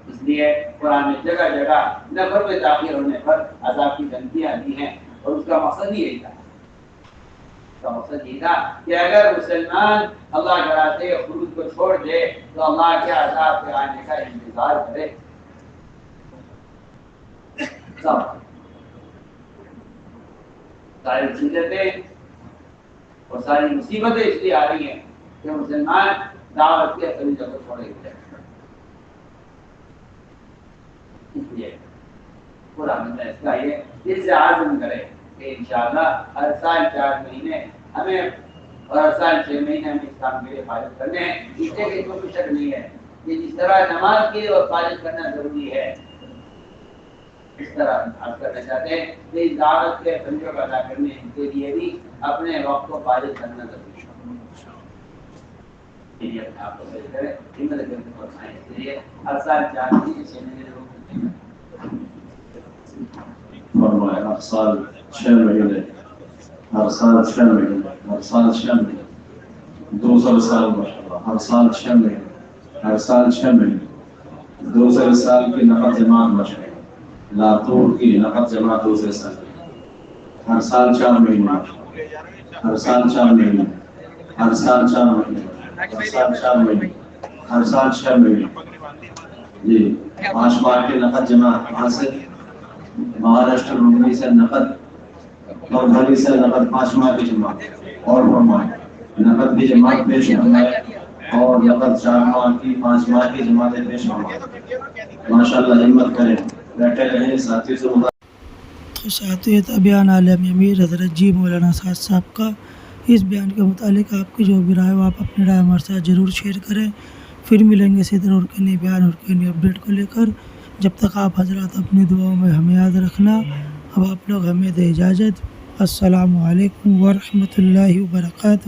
اس لیے قرآن میں جگہ جگہ نفر میں داخل ہونے پر عذاب کی دھمکیاں دی ہیں، اور اس کا مقصد ہی یہی تھا، اس کا مقصد یہ تھا کہ اگر مسلمان اللہ کے راستے خروج کو چھوڑ دے تو اللہ کے عذاب کے آنے کا انتظار کرے۔ ساری مصیبتیں اور ساری مصیبتیں اس لیے آ رہی ہیں کہ مسلمان دعوت کے طریقے کو چھوڑے ہوئے، اس لیے پورا مطلب اس کا یہ اس سے عزم کرے کہ انشاءاللہ ہر سال 4 مہینے ہمیں اور ہر سال 6 مہینے ہمیں اسلام کے لیے حفاظت کرنے ہیں۔ اس سے کہ کوئی شک نہیں ہے کہ جس طرح نماز کے لیے حفاظت کرنا ضروری ہے، اس طرح ہم کرنا چاہتے ہیں کہ اس دعوت کے فریضوں کو ادا کرنے کے لیے بھی اپنے وقت کو حفاظت کرنا ضروری ہے۔ یہ اپنے آپ کو صحیح کرے، ہمت کر کے فرمائیں، اس لیے ہر سال 4 مہینے 6 مہینے فرمائے ہر سال 6 مہینے، ہر سال 6 مہینے، ہر سال 6 مہینے، 200 سال ماشاءاللہ، ہر سال 6 مہینے، ہر سال 6 مہینے، 200 سال کی نقد جماعت ماشاءاللہ، لاتور کی نقد جماعت 200 سال، ہر سال 4 مہینے، ہر سال 4 مہینے، ہر سال 4 مہینے، ہر سال 4 مہینے، ہر سال 6 مہینے، جی 5 ماہ کی نقد جماعت وہاں سے مہاراشٹر ممبئی سے نقد اور دہلی سے نقد 5 ماہ کی جماعت اور فرمائے نقد کی جماعت پیش فرمائے اور نقد 4 ماہ کی 5 ماہ کی جماعتیں پیش فرمائے۔ ماشاءاللہ ہمت کریں، بیٹھے رہیں ساتھی سے تو ساتھی تھا بیان عالم امیر حضرت جی مولانا سعد صاحب کا۔ اس بیان کے متعلق آپ کی جو بھی رائے ہو آپ اپنی رائے ہمارے ساتھ ضرور شیئر کریں۔ پھر ملیں گے اسی طرح اور کے نئے بیان اور کے نئے اپڈیٹ کو لے کر۔ جب تک آپ حضرات اپنی دعاؤں میں ہمیں یاد رکھنا۔ اب آپ لوگ ہمیں دے اجازت۔ السلام علیکم ورحمۃ اللہ وبرکاتہ۔